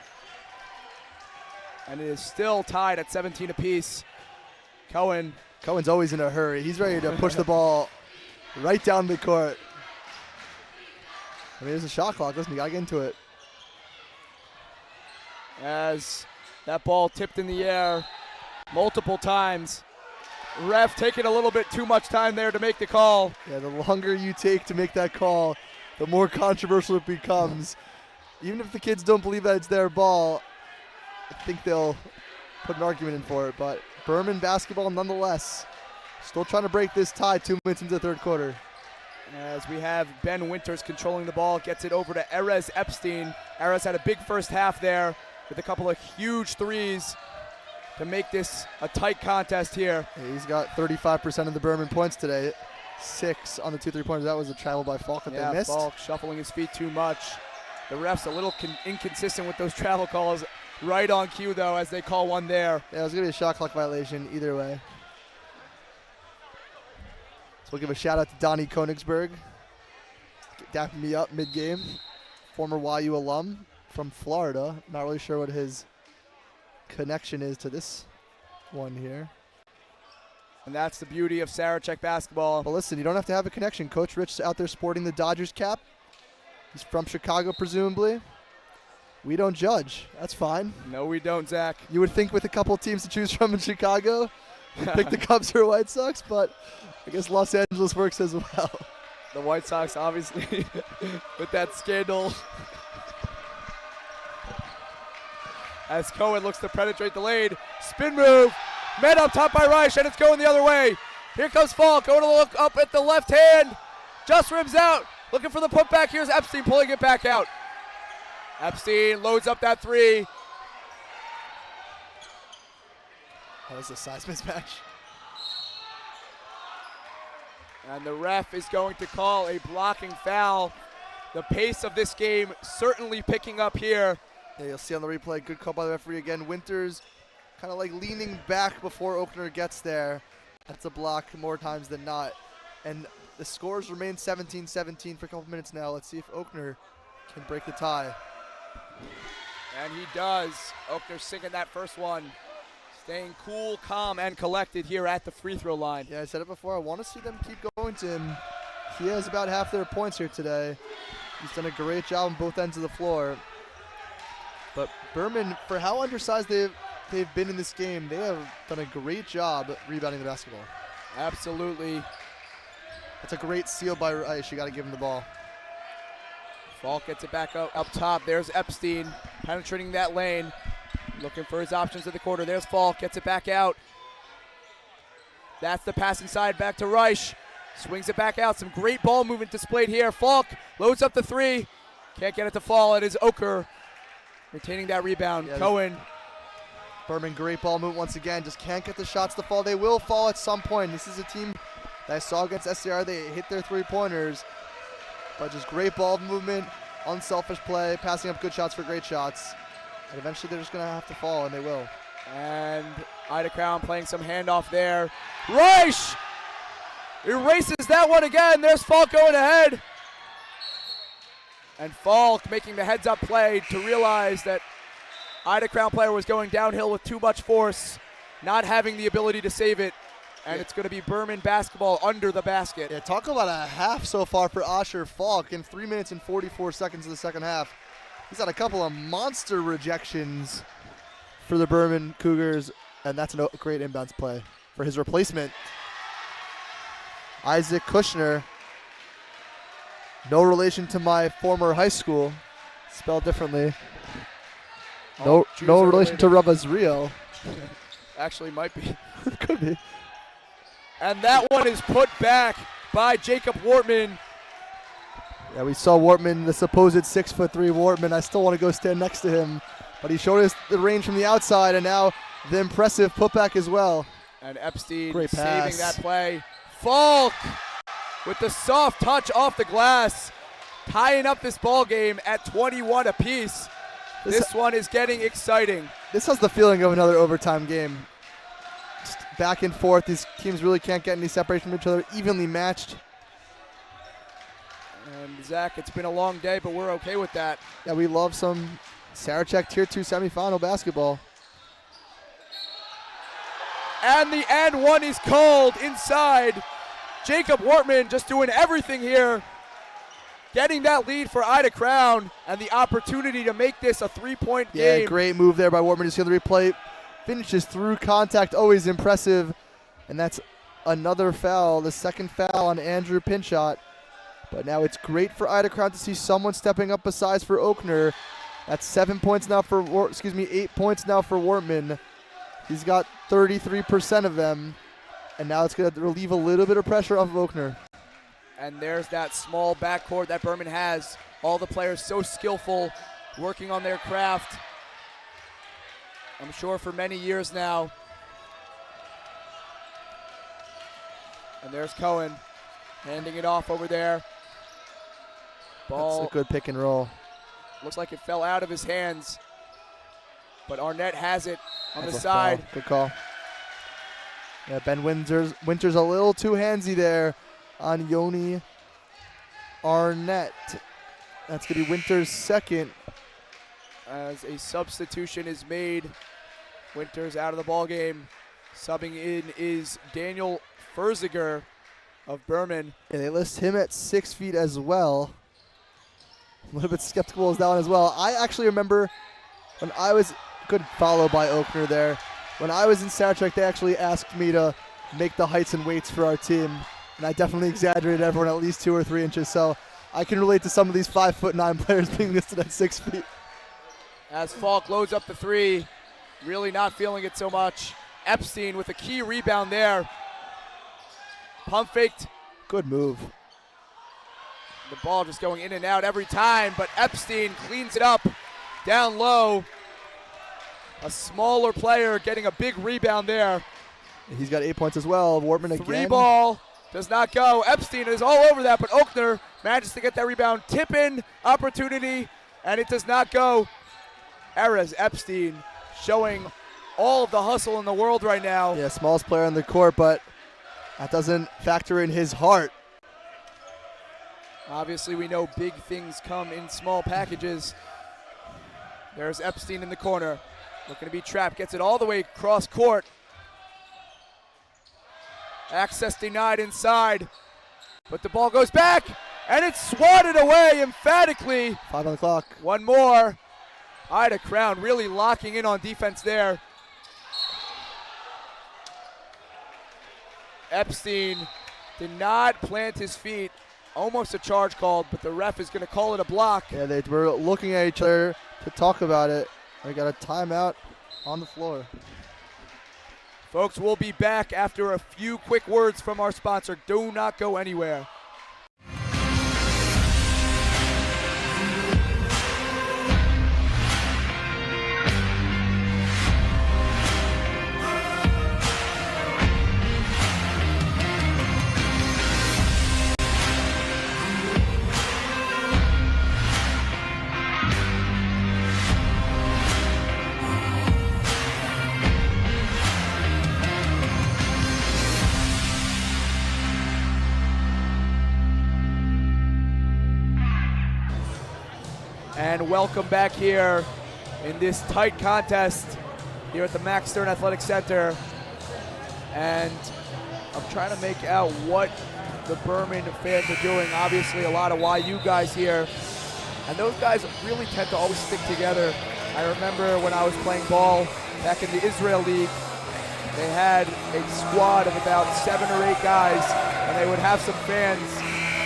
And it is still tied at 17 apiece. Cohen's always in a hurry. He's ready to push the ball right down the court. I mean, there's a shot clock. Listen, you got to get into it. As that ball tipped in the air multiple times. Ref taking a little bit too much time there to make the call. Yeah, the longer you take to make that call, the more controversial it becomes. Even if the kids don't believe that it's their ball, I think they'll put an argument in for it. But Berman basketball nonetheless. Still trying to break this tie 2 minutes into the third quarter. As we have Ben Winters controlling the ball, gets it over to Erez Epstein. Erez had a big first half there with a couple of huge threes to make this a tight contest here. Yeah, he's got 35% of the Berman points today. 6 on the 2 3-pointers. That was a travel by Falk that they missed. Falk shuffling his feet too much. The refs a little inconsistent with those travel calls. Right on cue, though, as they call one there. Yeah, it was going to be a shot clock violation either way. So we'll give a shout out to Donnie Konigsberg. Dapping me up mid-game. Former YU alum from Florida. Not really sure what his connection is to this one here. And that's the beauty of Sarachek basketball. But listen, you don't have to have a connection. Coach Rich out there sporting the Dodgers cap. He's from Chicago, presumably. We don't judge. That's fine. No, we don't, Zach. You would think with a couple teams to choose from in Chicago, you'd pick the Cubs or White Sox, but I guess Los Angeles works as well. The White Sox, obviously, with that scandal. As Cohen looks to penetrate the lane. Spin move. Met up top by Reich, and it's going the other way. Here comes Falk, going to look up at the left hand. Just rims out. Looking for the putback. Here's Epstein pulling it back out. Epstein loads up that three. That was a size mismatch. And the ref is going to call a blocking foul. The pace of this game certainly picking up here. Yeah, you'll see on the replay, good call by the referee again. Winters kind of like leaning back before Oakner gets there. That's a block more times than not. And the scores remain 17-17 for a couple minutes now. Let's see if Oakner can break the tie. And he does. Oakner sinking that first one. Staying cool, calm, and collected here at the free throw line. Yeah, I said it before. I want to see them keep going to him. He has about half their points here today. He's done a great job on both ends of the floor. But Berman, for how undersized they've been in this game, they have done a great job rebounding the basketball. Absolutely. That's a great steal by Reich. You got to give him the ball. Falk gets it back up top. There's Epstein penetrating that lane. Looking for his options at the quarter. There's Falk. Gets it back out. That's the pass inside back to Reich. Swings it back out. Some great ball movement displayed here. Falk loads up the three. Can't get it to fall. It is Oker retaining that rebound. Yeah, Cohen. Berman, great ball movement once again. Just can't get the shots to fall. They will fall at some point. This is a team that I saw against SCR. They hit their three-pointers. But just great ball movement, unselfish play, passing up good shots for great shots. And eventually they're just going to have to fall, and they will. And Ida Crown playing some handoff there. Reich erases that one again. There's Falk going ahead. And Falk making the heads-up play to realize that Ida Crown player was going downhill with too much force, not having the ability to save it. And it's going to be Berman basketball under the basket. Yeah, talk about a half so far for Asher Falk in 3 minutes and 44 seconds of the second half. He's had a couple of monster rejections for the Berman Cougars. And that's a great inbounds play for his replacement, Isaac Kushner. No relation to my former high school, spelled differently. No relation to Rava's Rio. Actually, might be. Could be. And that one is put back by Jacob Wortman. Yeah, we saw Wortman, the supposed 6'3" Wortman. I still want to go stand next to him, but he showed us the range from the outside, and now the impressive putback as well. And Epstein Great saving pass. that play. Falk with the soft touch off the glass, tying up this ball game at 21 apiece. This one is getting exciting. This has the feeling of another overtime game. Just back and forth. These teams really can't get any separation from each other. Evenly matched. And Zach, it's been a long day, but we're okay with that. Yeah, we love some Sarachek Tier 2 semifinal basketball. And the and one is called inside. Jacob Wortman just doing everything here, getting that lead for Ida Crown and the opportunity to make this a 3-point game. Yeah, great move there by Wortman. Just see the replay. Finishes through contact, always impressive. And that's another foul, the second foul on Andrew Pinchot. But now it's great for Ida Crown to see someone stepping up besides for Oakner. That's 7 points now for 8 points now for Wortman. He's got 33% of them. And now it's going to relieve a little bit of pressure off of Oakner. And there's that small backcourt that Berman has. All the players so skillful, working on their craft. I'm sure for many years now. And there's Cohen handing it off over there. Ball. That's a good pick and roll. Looks like it fell out of his hands. But Arnett has it on That's the side. Foul. Good call. Yeah, Ben Winters a little too handsy there on Yoni Arnett. That's going to be Winters' second. As a substitution is made. Winters out of the ball game. Subbing in is Daniel Ferziger of Berman. And they list him at 6 feet as well. A little bit skeptical as that one as well. I actually remember when I was, good follow by Oakner there. When I was in Sarachek, they actually asked me to make the heights and weights for our team. And I definitely exaggerated everyone at least 2 or 3 inches. So I can relate to some of these 5'9" players being listed at 6 feet. As Falk loads up the three, really not feeling it so much. Epstein with a key rebound there. Pump faked. Good move. The ball just going in and out every time, but Epstein cleans it up down low. A smaller player getting a big rebound there. He's got 8 points as well. Wortman again. 3 ball does not go. Epstein is all over that, but Oakner manages to get that rebound. Tip-in opportunity, and it does not go. Erez Epstein showing all of the hustle in the world right now. Yeah, smallest player on the court, but that doesn't factor in his heart. Obviously, we know big things come in small packages. There's Epstein in the corner. Looking to be trapped. Gets it all the way across court. Access denied inside. But the ball goes back, and it's swatted away emphatically. 5 on the clock. One more. Ida Crown really locking in on defense there. Epstein did not plant his feet. Almost a charge called, but the ref is going to call it a block. Yeah, they were looking at each other to talk about it. They got a timeout on the floor. Folks, we'll be back after a few quick words from our sponsor. Do not go anywhere. And welcome back here in this tight contest here at the Max Stern Athletic Center. And I'm trying to make out what the Berman fans are doing. Obviously, a lot of YU guys here. And those guys really tend to always stick together. I remember when I was playing ball back in the Israel League, they had a squad of about 7 or 8 guys, and they would have some fans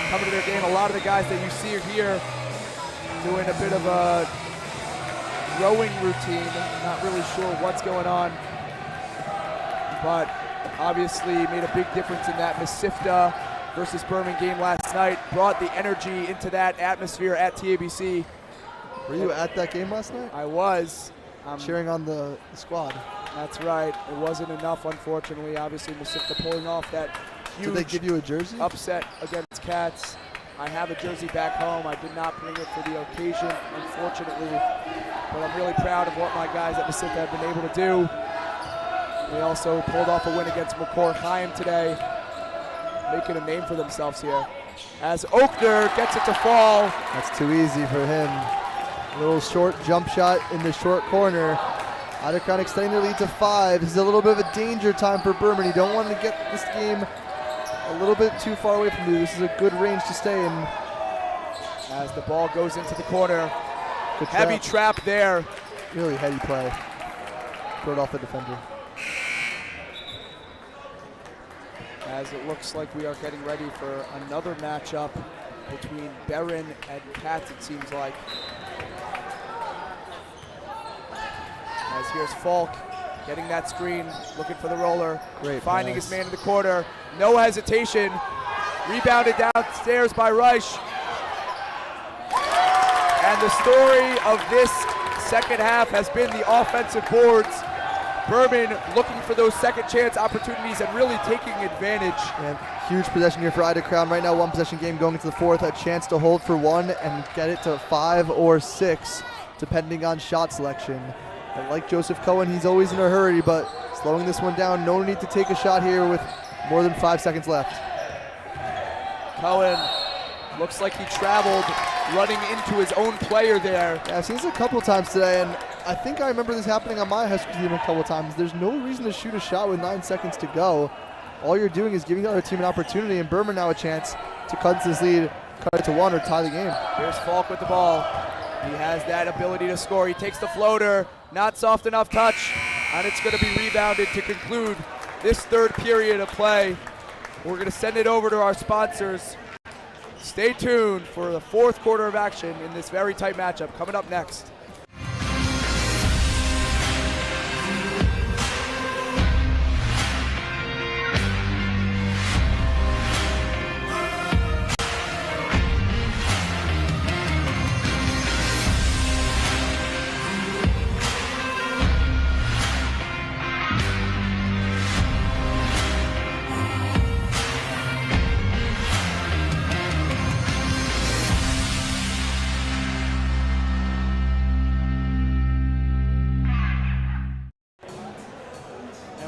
coming to their game. A lot of the guys that you see here doing a bit of a rowing routine. Not really sure what's going on, but obviously made a big difference in that Mesivta versus Berman game last night. Brought the energy into that atmosphere at TABC. Were you at that game last night? I was. Cheering on the squad. That's right. It wasn't enough, unfortunately. Obviously, Mesivta pulling off that huge Did they give you a jersey? upset against Cats. I have a jersey back home. I did not bring it for the occasion, unfortunately. But I'm really proud of what my guys at Mesivta have been able to do. They also pulled off a win against McCord Chaim today, making a name for themselves here. As Oakner gets it to fall. That's too easy for him. A little short jump shot in the short corner. Ida Crown extending their lead to 5. This is a little bit of a danger time for Berman. You don't want to get this game a little bit too far away from you. This is a good range to stay in. As the ball goes into the corner. Heavy trap there. Really heady play. Throw it off the defender. As it looks like we are getting ready for another matchup between Berman and Cats, it seems like. As here's Falk getting that screen, looking for the roller, Great finding pass. his man in the corner. No hesitation. Rebounded downstairs by Reich. And the story of this second half has been the offensive boards. Berman looking for those second chance opportunities and really taking advantage. And huge possession here for Ida Crown. Right now, 1 possession game going into the 4th. A chance to hold for 1 and get it to 5 or 6, depending on shot selection. And like Joseph Cohen, he's always in a hurry, but slowing this one down. No need to take a shot here with more than 5 seconds left. Cohen looks like he traveled, running into his own player there. Yeah, I've seen this a couple times today, and I think I remember this happening on my high school team a couple times. There's no reason to shoot a shot with 9 seconds to go. All you're doing is giving the other team an opportunity, and Berman now a chance to cut this lead, cut it to 1 or tie the game. Here's Falk with the ball. He has that ability to score. He takes the floater, not soft enough touch, and it's going to be rebounded to conclude this 3rd period of play. We're going to send it over to our sponsors. Stay tuned for the 4th quarter of action in this very tight matchup coming up next.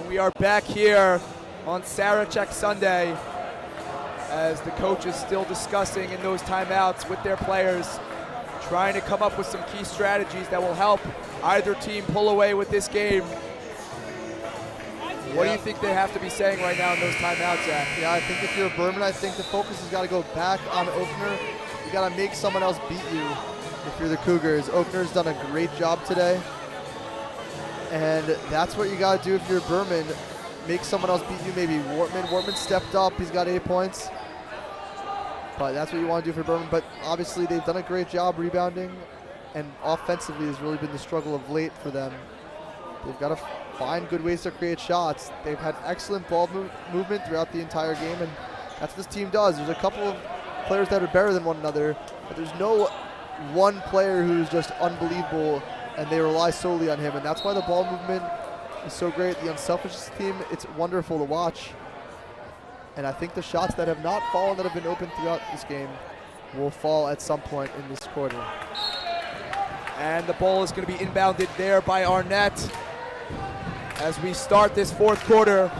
We are back here on Sarachek Sunday as the coach is still discussing in those timeouts with their players, trying to come up with some key strategies that will help either team pull away with this game. What do you think they have to be saying right now in those timeouts, Zach? Yeah, I think if you're Berman, I think the focus has got to go back on Oakner. You got to make someone else beat you if you're the Cougars. Oakner's done a great job today. And that's what you got to do if you're Berman. Make someone else beat you, maybe Wortman. Wortman stepped up. He's got 8 points. But that's what you want to do for Berman. But obviously they've done a great job rebounding. And offensively has really been the struggle of late for them. They've got to find good ways to create shots. They've had excellent ball movement throughout the entire game. And that's what this team does. There's a couple of players that are better than one another. But there's no one player who's just unbelievable, and they rely solely on him, and that's why the ball movement is so great. The unselfish team, it's wonderful to watch, and I think the shots that have not fallen, that have been open throughout this game, will fall at some point in this quarter. And the ball is going to be inbounded there by Arnett as we start this 4th quarter.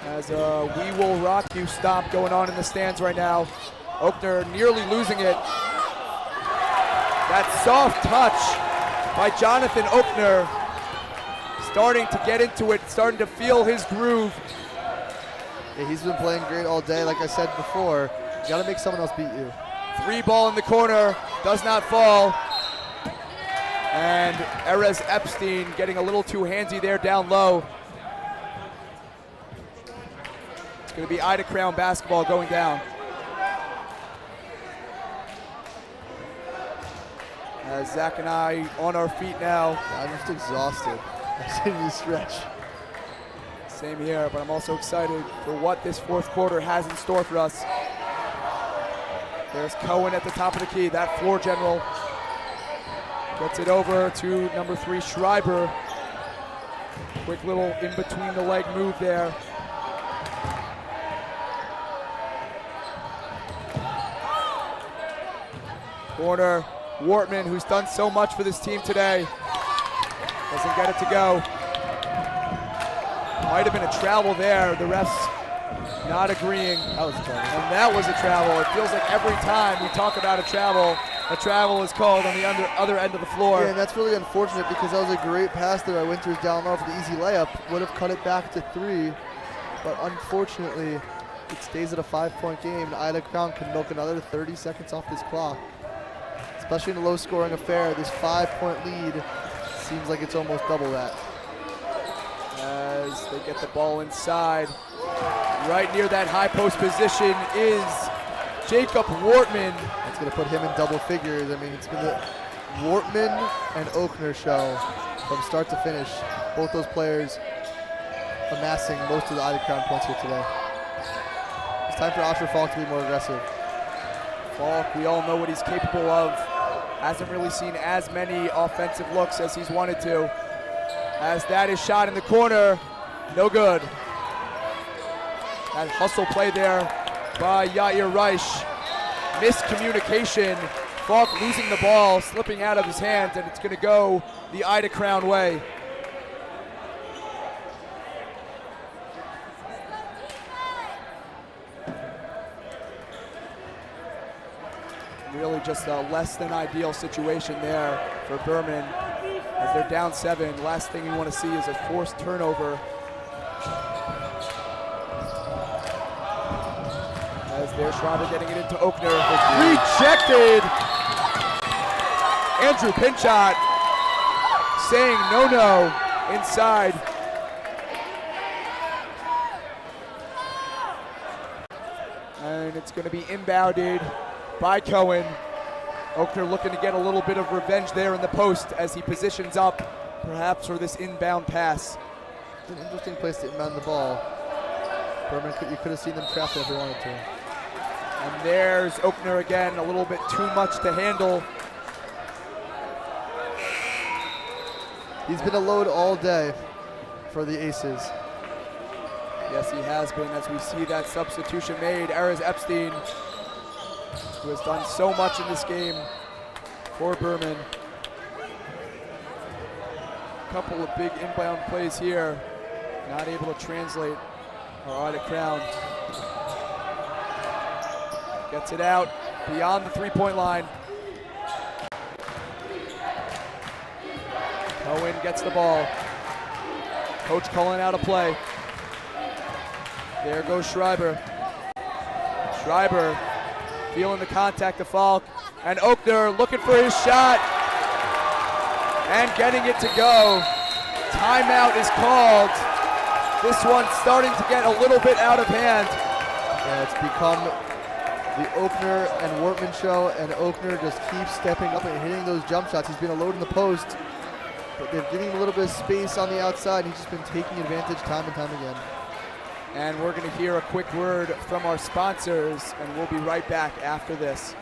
As a We Will Rock You stomp going on in the stands right now. Oakner nearly losing it. That soft touch by Jonathan Oakner, starting to get into it, starting to feel his groove. Yeah, he's been playing great all day. Like I said before, you got to make someone else beat you. 3 ball in the corner, does not fall. And Erez Epstein getting a little too handsy there down low. It's going to be Ida Crown basketball going down. As Zach and I on our feet now. Yeah, I'm just exhausted. I need to stretch. Same here, but I'm also excited for what this fourth quarter has in store for us. There's Cohen at the top of the key, that floor general. Gets it over to number 3, Schreiber. Quick little in between the leg move there. Corner, Wortman, who's done so much for this team today. Doesn't get it to go. Might have been a travel there. The refs not agreeing. That was a travel. And that was a travel. It feels like every time we talk about a travel is called on the other end of the floor. Yeah, and that's really unfortunate because that was a great pass there by Winters down low for the easy layup. Would have cut it back to 3, but unfortunately, it stays at a 5-point game, and Ida Crown can milk another 30 seconds off this clock. Especially in a low-scoring affair, this 5-point lead seems like it's almost double that. As they get the ball inside, right near that high post position is Jacob Wortman. That's going to put him in double figures. I mean, it's been the Wortman and Oakner show from start to finish. Both those players amassing most of the Ida Crown points here today. It's time for Osher Falk to be more aggressive. Falk, we all know what he's capable of. Hasn't really seen as many offensive looks as he's wanted to. As that is shot in the corner, no good. That hustle play there by Yair Reich. Miscommunication. Falk losing the ball, slipping out of his hands, and it's going to go the Ida Crown way. Really just a less than ideal situation there for Berman. As they're down 7, last thing you want to see is a forced turnover. As there's Schreiber getting it into Oakner. Rejected! Andrew Pinchot saying no inside. And it's going to be inbounded by Cohen. Oakner looking to get a little bit of revenge there in the post as he positions up, perhaps for this inbound pass. It's an interesting place to inbound the ball. Berman, you could have seen them trap it if they wanted to. And there's Oakner again, a little bit too much to handle. He's been a load all day for the Aces. Yes, he has been, as we see that substitution made. Erez Epstein, who has done so much in this game for Berman. A couple of big inbound plays here, not able to translate for Ida Crown. Gets it out beyond the 3-point line. Cohen gets the ball. Coach calling out a play. There goes Schreiber. Schreiber feeling the contact of Falk, and Oakner looking for his shot and getting it to go. Timeout is called. This one's starting to get a little bit out of hand. Yeah, it's become the Oakner and Wortman show, and Oakner just keeps stepping up and hitting those jump shots. He's been a load in the post, but they're giving him a little bit of space on the outside. He's just been taking advantage time and time again. And we're going to hear a quick word from our sponsors, and we'll be right back after this.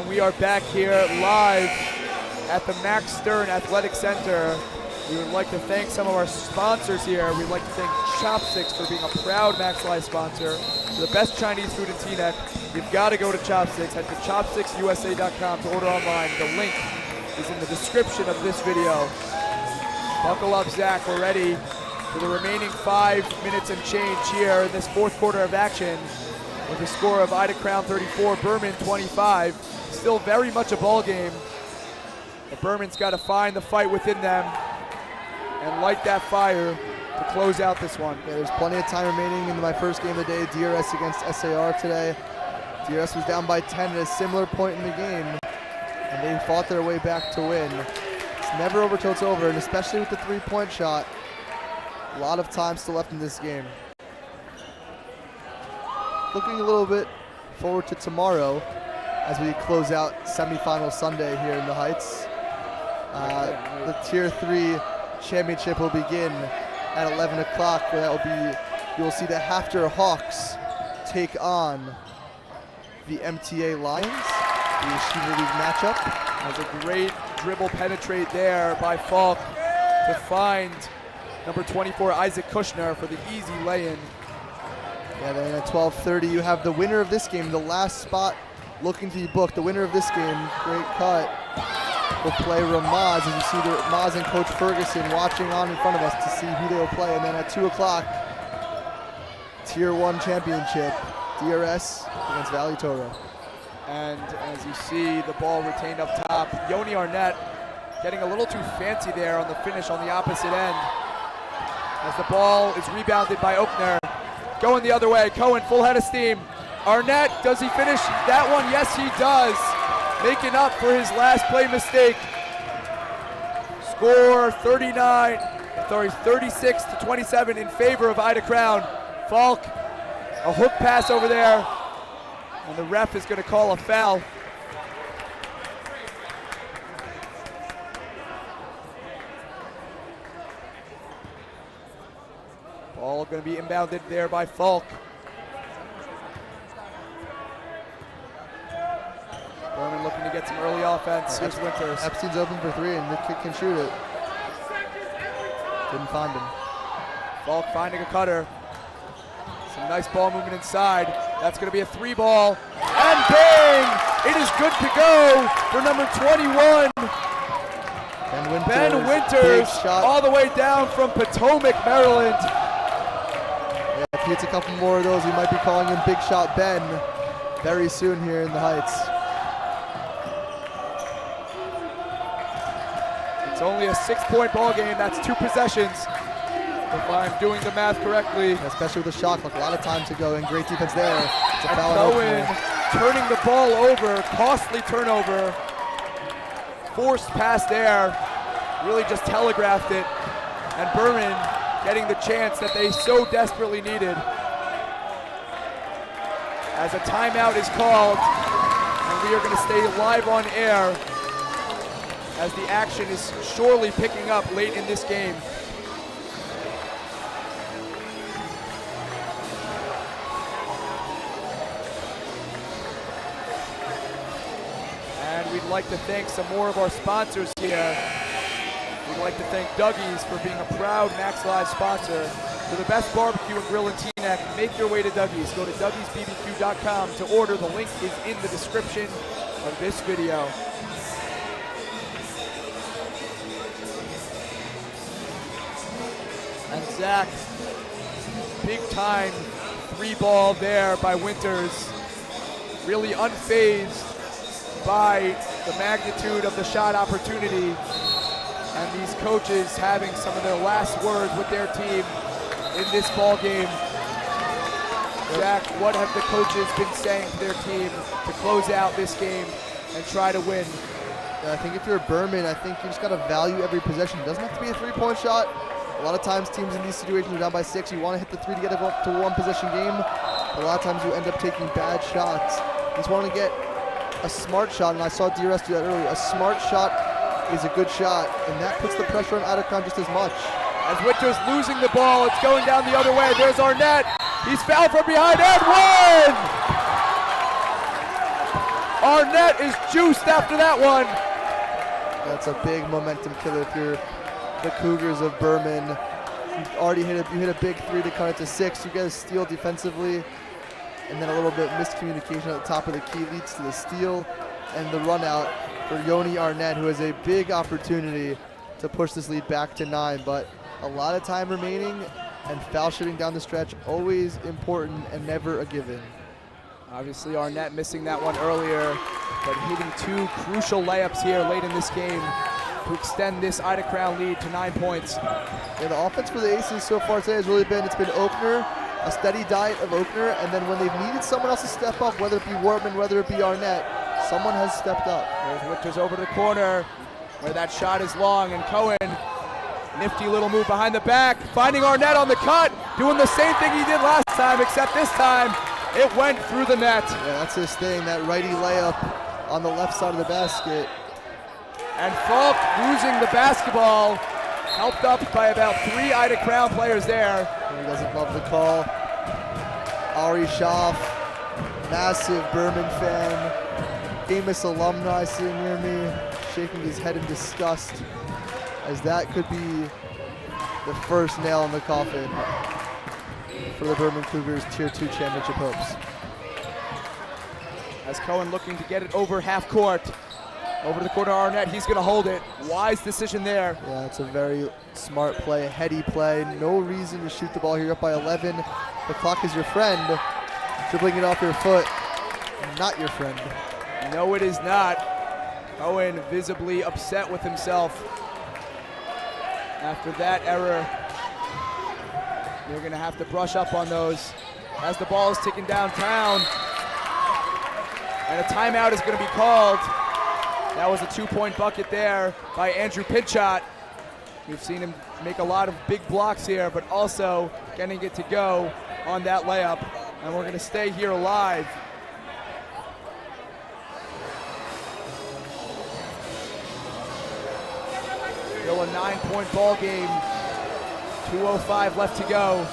We are back here live at the Max Stern Athletic Center. We would like to thank some of our sponsors here. We'd like to thank Chopsticks for being a proud Max Live sponsor. For the best Chinese food in Teaneck, you've got to go to Chopsticks. Head to chopsticksusa.com to order online. The link is in the description of this video. Buckle up, Zach. We're ready for the remaining 5 minutes and change here in this fourth quarter of action with a score of Ida Crown 34, Berman 25. Still very much a ball game. But Berman's got to find the fight within them and light that fire to close out this one. Yeah, there's plenty of time remaining in my first game of the day, DRS against SAR today. DRS was down by 10 at a similar point in the game, and they fought their way back to win. It's never over till it's over, and especially with the three-point shot, a lot of time still left in this game. Looking a little bit forward to tomorrow as we close out semifinal Sunday here in the Heights. The Tier 3 championship will begin at 11 o'clock, where that will be, you'll see the Hafter Hawks take on the MTA Lions, the Yeshiva League matchup. There's a great dribble penetrate there by Falk to find number 24, Isaac Kushner, for the easy lay-in. Yeah, then at 12:30, you have the winner of this game, the last spot looking to be booked. The winner of this game, great cut, will play Ramaz, as you see the Ramaz and Coach Ferguson watching on in front of us to see who they will play. And then at 2 o'clock, Tier 1 championship, DRS against Valley Toro. And as you see, the ball retained up top. Yoni Arnett getting a little too fancy there on the finish on the opposite end. As the ball is rebounded by Oakner. Going the other way, Cohen full head of steam. Arnett, does he finish that one? Yes, he does. Making up for his last play mistake. Score 36 to 27 in favor of Ida Crown. Falk, a hook pass over there, and the ref is going to call a foul. Ball going to be inbounded there by Falk. Berman looking to get some early offense. Here's Winters. Epstein's open for three, and the kid can shoot it. Didn't find him. Falk finding a cutter. Some nice ball movement inside. That's going to be a three ball. And bang! It is good to go for number 21. Ben Winters, all the way down from Potomac, Maryland. Yeah, if he hits a couple more of those, we might be calling him Big Shot Ben very soon here in the Heights. It's only a 6-point ball game. That's 2 possessions, if I'm doing the math correctly. Especially with the shot clock, a lot of time to go, and great defense there. It's a foul. Cohen turning the ball over, costly turnover. Forced pass there, really just telegraphed it. And Berman getting the chance that they so desperately needed. As a timeout is called, and we are going to stay live on air as the action is surely picking up late in this game. And we'd like to thank some more of our sponsors here. We'd like to thank Dougie's for being a proud Max Live sponsor. For the best barbecue and grill in Teaneck, make your way to Dougie's. Go to dougiesbbq.com to order. The link is in the description of this video. And Zach, big time 3-ball there by Winters. Really unfazed by the magnitude of the shot opportunity. And these coaches having some of their last words with their team in this ball game. Zach, what have the coaches been saying to their team to close out this game and try to win? Yeah, I think if you're Berman, I think you just got to value every possession. It doesn't have to be a 3-point shot. A lot of times teams in these situations are down by 6. You want to hit the 3 to get it up to a 1-possession game. A lot of times you end up taking bad shots. You just want to get a smart shot, and I saw DRS do that earlier. A smart shot is a good shot, and that puts the pressure on Ida Crown just as much. As Winters losing the ball, it's going down the other way. There's Arnett. He's fouled from behind and won! Arnett is juiced after that one. That's a big momentum killer if you're the Cougars of Berman. You already hit a big 3 to cut it to 6. You get a steal defensively, and then a little bit miscommunication at the top of the key leads to the steal and the run out for Yoni Arnett, who has a big opportunity to push this lead back to 9, but a lot of time remaining and foul shooting down the stretch, always important and never a given. Obviously Arnett missing that one earlier, but hitting 2 crucial layups here late in this game to extend this Ida Crown lead to 9 points. Yeah, the offense for the Aces so far today has really been, it's been Oakner, a steady diet of Oakner, and then when they've needed someone else to step up, whether it be Wortman, whether it be Arnett, someone has stepped up. There's Winters over to the corner where that shot is long, and Cohen, nifty little move behind the back, finding Arnett on the cut, doing the same thing he did last time, except this time it went through the net. Yeah, that's his thing, that righty layup on the left side of the basket. And Falk losing the basketball, helped up by about 3 Ida Crown players there. He doesn't love the call. Ari Schaff, massive Berman fan, famous alumni sitting near me, shaking his head in disgust, as that could be the first nail in the coffin for the Berman Cougars Tier 2 championship hopes. As Cohen looking to get it over half court. Over to the corner, Arnett, he's gonna hold it. Wise decision there. Yeah, it's a very smart play, a heady play. No reason to shoot the ball here, up by 11. The clock is your friend. Dribbling it off your foot, not your friend. No, it is not. Cohen visibly upset with himself after that error. They're gonna have to brush up on those as the ball is ticking downtown. And a timeout is gonna be called. That was a 2-point bucket there by Andrew Pinchot. We've seen him make a lot of big blocks here, but also getting it to go on that layup. And we're gonna stay here live. Still a 9-point ball game. 2:05 left to go.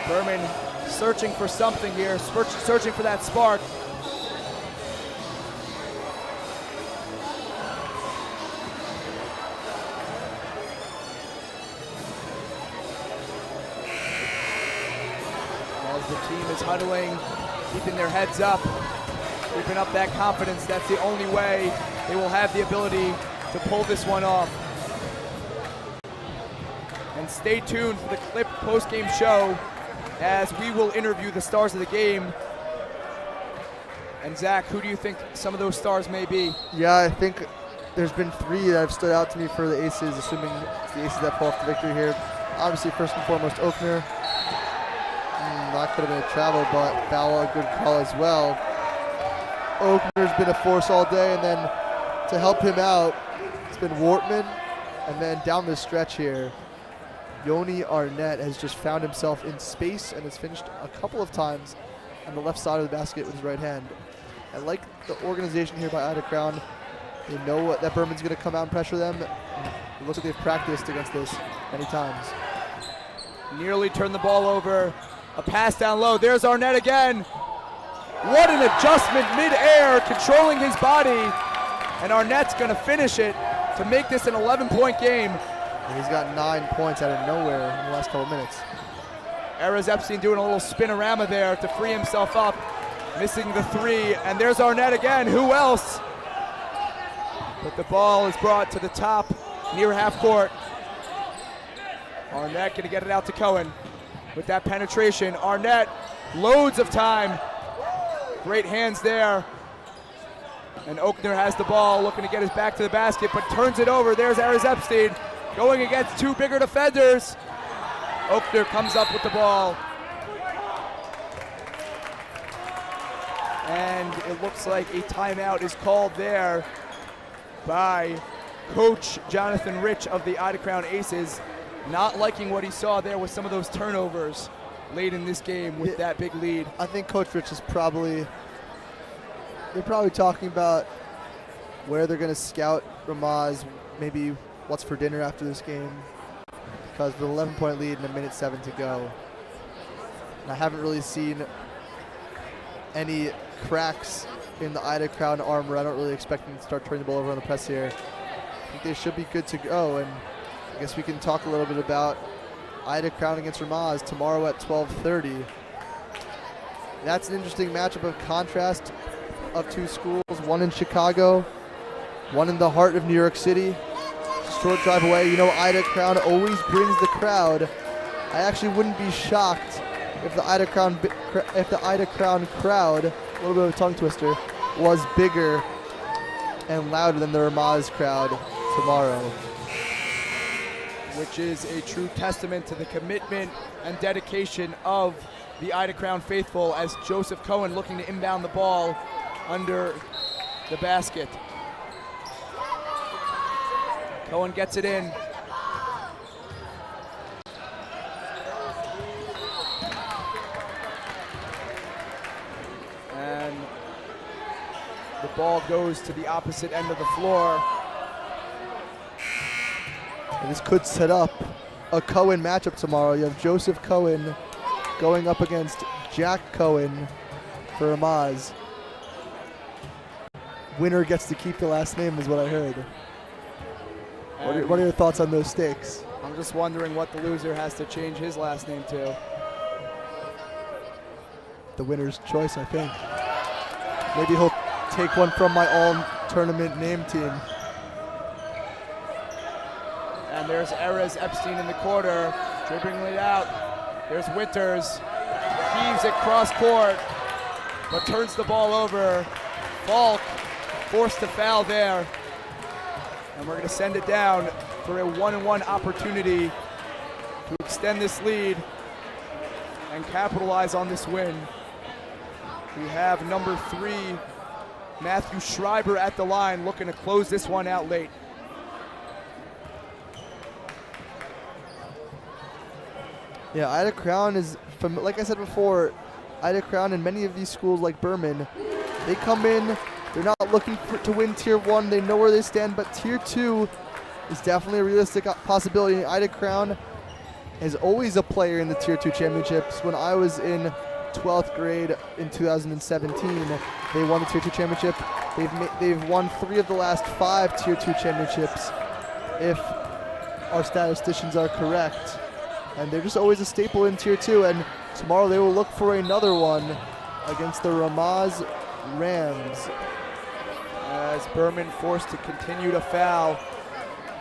Berman searching for something here, searching for that spark. The team is huddling, keeping their heads up, keeping up that confidence. That's the only way they will have the ability to pull this one off. And stay tuned for the Clip post-game show as we will interview the stars of the game. And Zach, who do you think some of those stars may be? Yeah, I think there's been 3 that have stood out to me for the Aces, assuming it's the Aces that pull off the victory here. Obviously, first and foremost, Oakner. That could have been a travel, but foul, a good call as well. Oakner's been a force all day, and then to help him out, it's been Wortman. And then down the stretch here, Yoni Arnett has just found himself in space and has finished a couple of times on the left side of the basket with his right hand. I like the organization here by Ida Crown. They know that Berman's going to come out and pressure them. It looks like they've practiced against this many times. Nearly turned the ball over. A pass down low. There's Arnett again. What an adjustment mid-air, controlling his body. And Arnett's going to finish it to make this an 11-point game. And he's got 9 points out of nowhere in the last couple minutes. Erez Epstein doing a little spinorama there to free himself up. Missing the 3. And there's Arnett again. Who else? But the ball is brought to the top near half court. Arnett going to get it out to Cohen. With that penetration, Arnett, loads of time. Great hands there. And Oakner has the ball, looking to get his back to the basket, but turns it over. There's Erez Epstein going against 2 bigger defenders. Oakner comes up with the ball. And it looks like a timeout is called there by Coach Jonathan Rich of the Ida Crown Aces. Not liking what he saw there with some of those turnovers late in this game with that big lead. I think Coach Rich is they're probably talking about where they're going to scout Ramaz, maybe what's for dinner after this game, because with an 11-point lead and 1:07 to go. And I haven't really seen any cracks in the Ida Crown armor. I don't really expect them to start turning the ball over on the press here. I think they should be good to go, and I guess we can talk a little bit about Ida Crown against Ramaz tomorrow at 12:30. That's an interesting matchup of contrast of two schools, one in Chicago, one in the heart of New York City. Short drive away. You know, Ida Crown always brings the crowd. I actually wouldn't be shocked if the Ida Crown crowd, a little bit of a tongue twister, was bigger and louder than the Ramaz crowd tomorrow. Which is a true testament to the commitment and dedication of the Ida Crown faithful, as Joseph Cohen looking to inbound the ball under the basket. Cohen gets it in. And the ball goes to the opposite end of the floor. And this could set up a Cohen matchup tomorrow. You have Joseph Cohen going up against Jack Cohen for Ramaz. Winner gets to keep the last name is what I heard. What are your thoughts on those stakes? I'm just wondering what the loser has to change his last name to. The winner's choice, I think. Maybe he'll take one from my all-tournament name team. And there's Erez Epstein in the corner, dribbling it out. There's Winters, heaves it cross court, but turns the ball over. Falk forced to foul there. And we're going to send it down for a 1-on-1 opportunity to extend this lead and capitalize on this win. We have number 3, Matthew Schreiber at the line, looking to close this one out late. Yeah, Ida Crown is, like I said before, Ida Crown and many of these schools like Berman, they come in, they're not looking to win Tier 1, they know where they stand, but Tier 2 is definitely a realistic possibility. Ida Crown is always a player in the Tier 2 championships. When I was in 12th grade in 2017, they won the Tier 2 championship. They've won 3 of the last 5 Tier 2 championships, if our statisticians are correct. And they're just always a staple in Tier 2, and tomorrow they will look for another one against the Ramaz Rams. As Berman forced to continue to foul.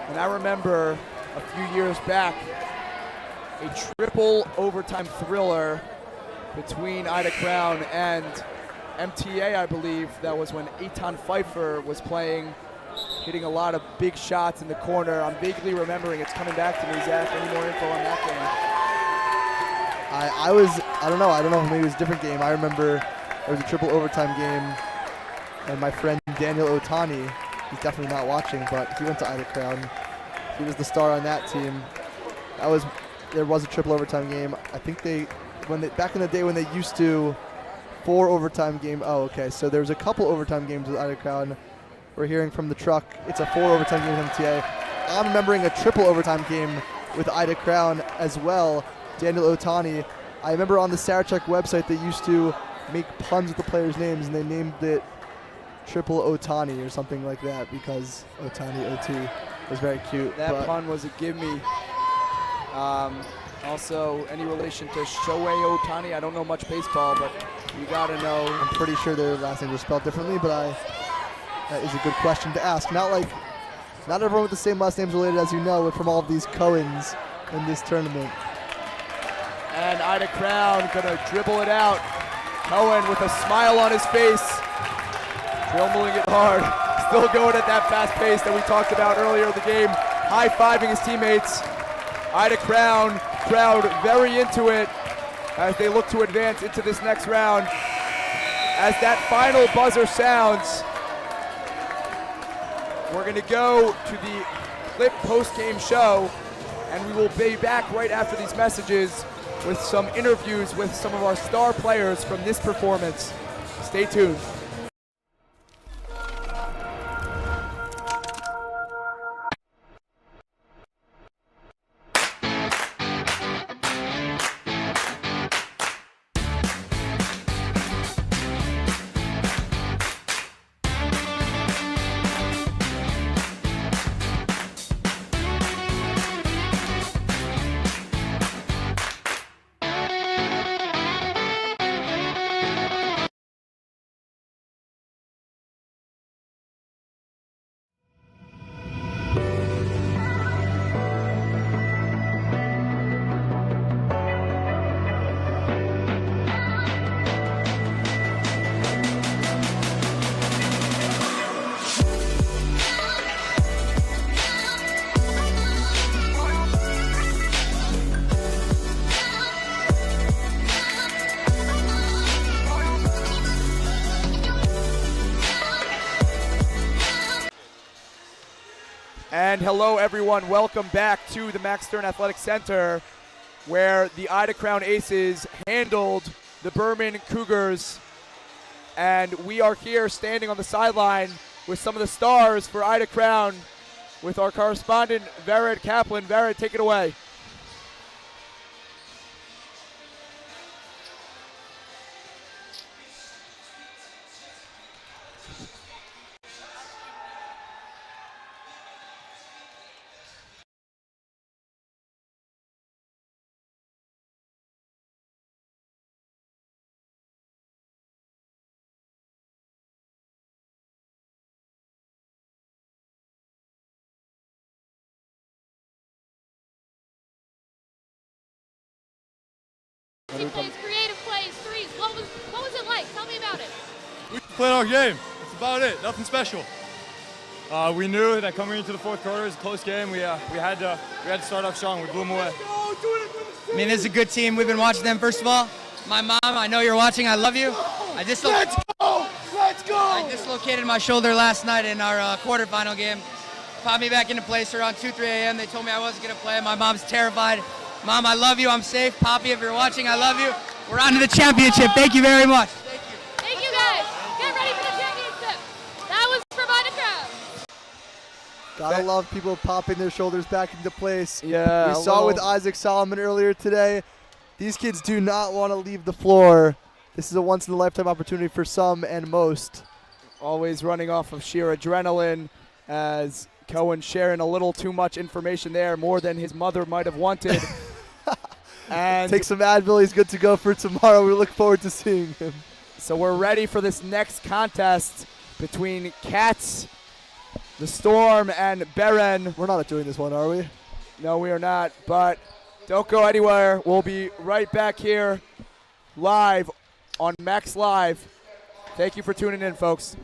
And I remember a few years back, a triple overtime thriller between Ida Crown and MTA, I believe. That was when Eitan Pfeiffer was playing, hitting a lot of big shots in the corner. I'm vaguely remembering. It's coming back to me, Zach. Any more info on that game? I don't know, maybe it was a different game. I remember it was a triple overtime game, and my friend Daniel Otani, he's definitely not watching, but he went to Ida Crown. He was the star on that team. There was a triple overtime game. I think back in the day when they used to 4 overtime game. Oh, okay, so there was a couple overtime games with Ida Crown. We're hearing from the truck, it's a 4 overtime game with MTA. I'm remembering a triple overtime game with Ida Crown as well, Daniel Otani. I remember on the Sarachek website they used to make puns with the players' names, and they named it Triple Otani or something like that because Otani OT was very cute. That pun was a gimme. Also, any relation to Shohei Otani? I don't know much baseball, but you gotta know. I'm pretty sure their last names are spelled differently, but that is a good question to ask. Not everyone with the same last names related, as you know, from all of these Cohens in this tournament. And Ida Crown gonna dribble it out. Cohen with a smile on his face, dribbling it hard. Still going at that fast pace that we talked about earlier in the game. High-fiving his teammates. Ida Crown, crowd very into it as they look to advance into this next round. As that final buzzer sounds, we're gonna go to the Clip post-game show, and we will be back right after these messages with some interviews with some of our star players from this performance. Stay tuned. And hello, everyone. Welcome back to the Max Stern Athletic Center, where the Ida Crown Aces handled the Berman Cougars. And we are here standing on the sideline with some of the stars for Ida Crown with our correspondent, Vered Kaplan. Vered, take it away. Team plays, creative plays, threes. What was it like? Tell me about it. We played our game. That's about it. Nothing special. We knew that coming into the fourth quarter is a close game. We had to start off strong. We blew them away. I mean, this is a good team. We've been watching them. First of all, my mom, I know you're watching. I love you. Let's go! Let's go! I dislocated my shoulder last night in our quarterfinal game. Popped me back into place around 2, 3 a.m. They told me I wasn't going to play. My mom's terrified. Mom, I love you. I'm safe. Poppy, if you're watching, I love you. We're on to the championship. Thank you very much. Thank you. Thank you, guys. Get ready for the championship. That was from Ida Crown. Gotta love people popping their shoulders back into place. Yeah, we saw with Isaac Solomon earlier today. These kids do not want to leave the floor. This is a once-in-a-lifetime opportunity for some and most. Always running off of sheer adrenaline, as Cohen sharing a little too much information there, more than his mother might have wanted. And take some Advil. He's good to go for tomorrow. We look forward to seeing him. So we're ready for this next contest between Cats, the Storm, and Berman. We're not doing this one, are we? No, we are not, but don't go anywhere. We'll be right back here live on Max Live. Thank you for tuning in, folks.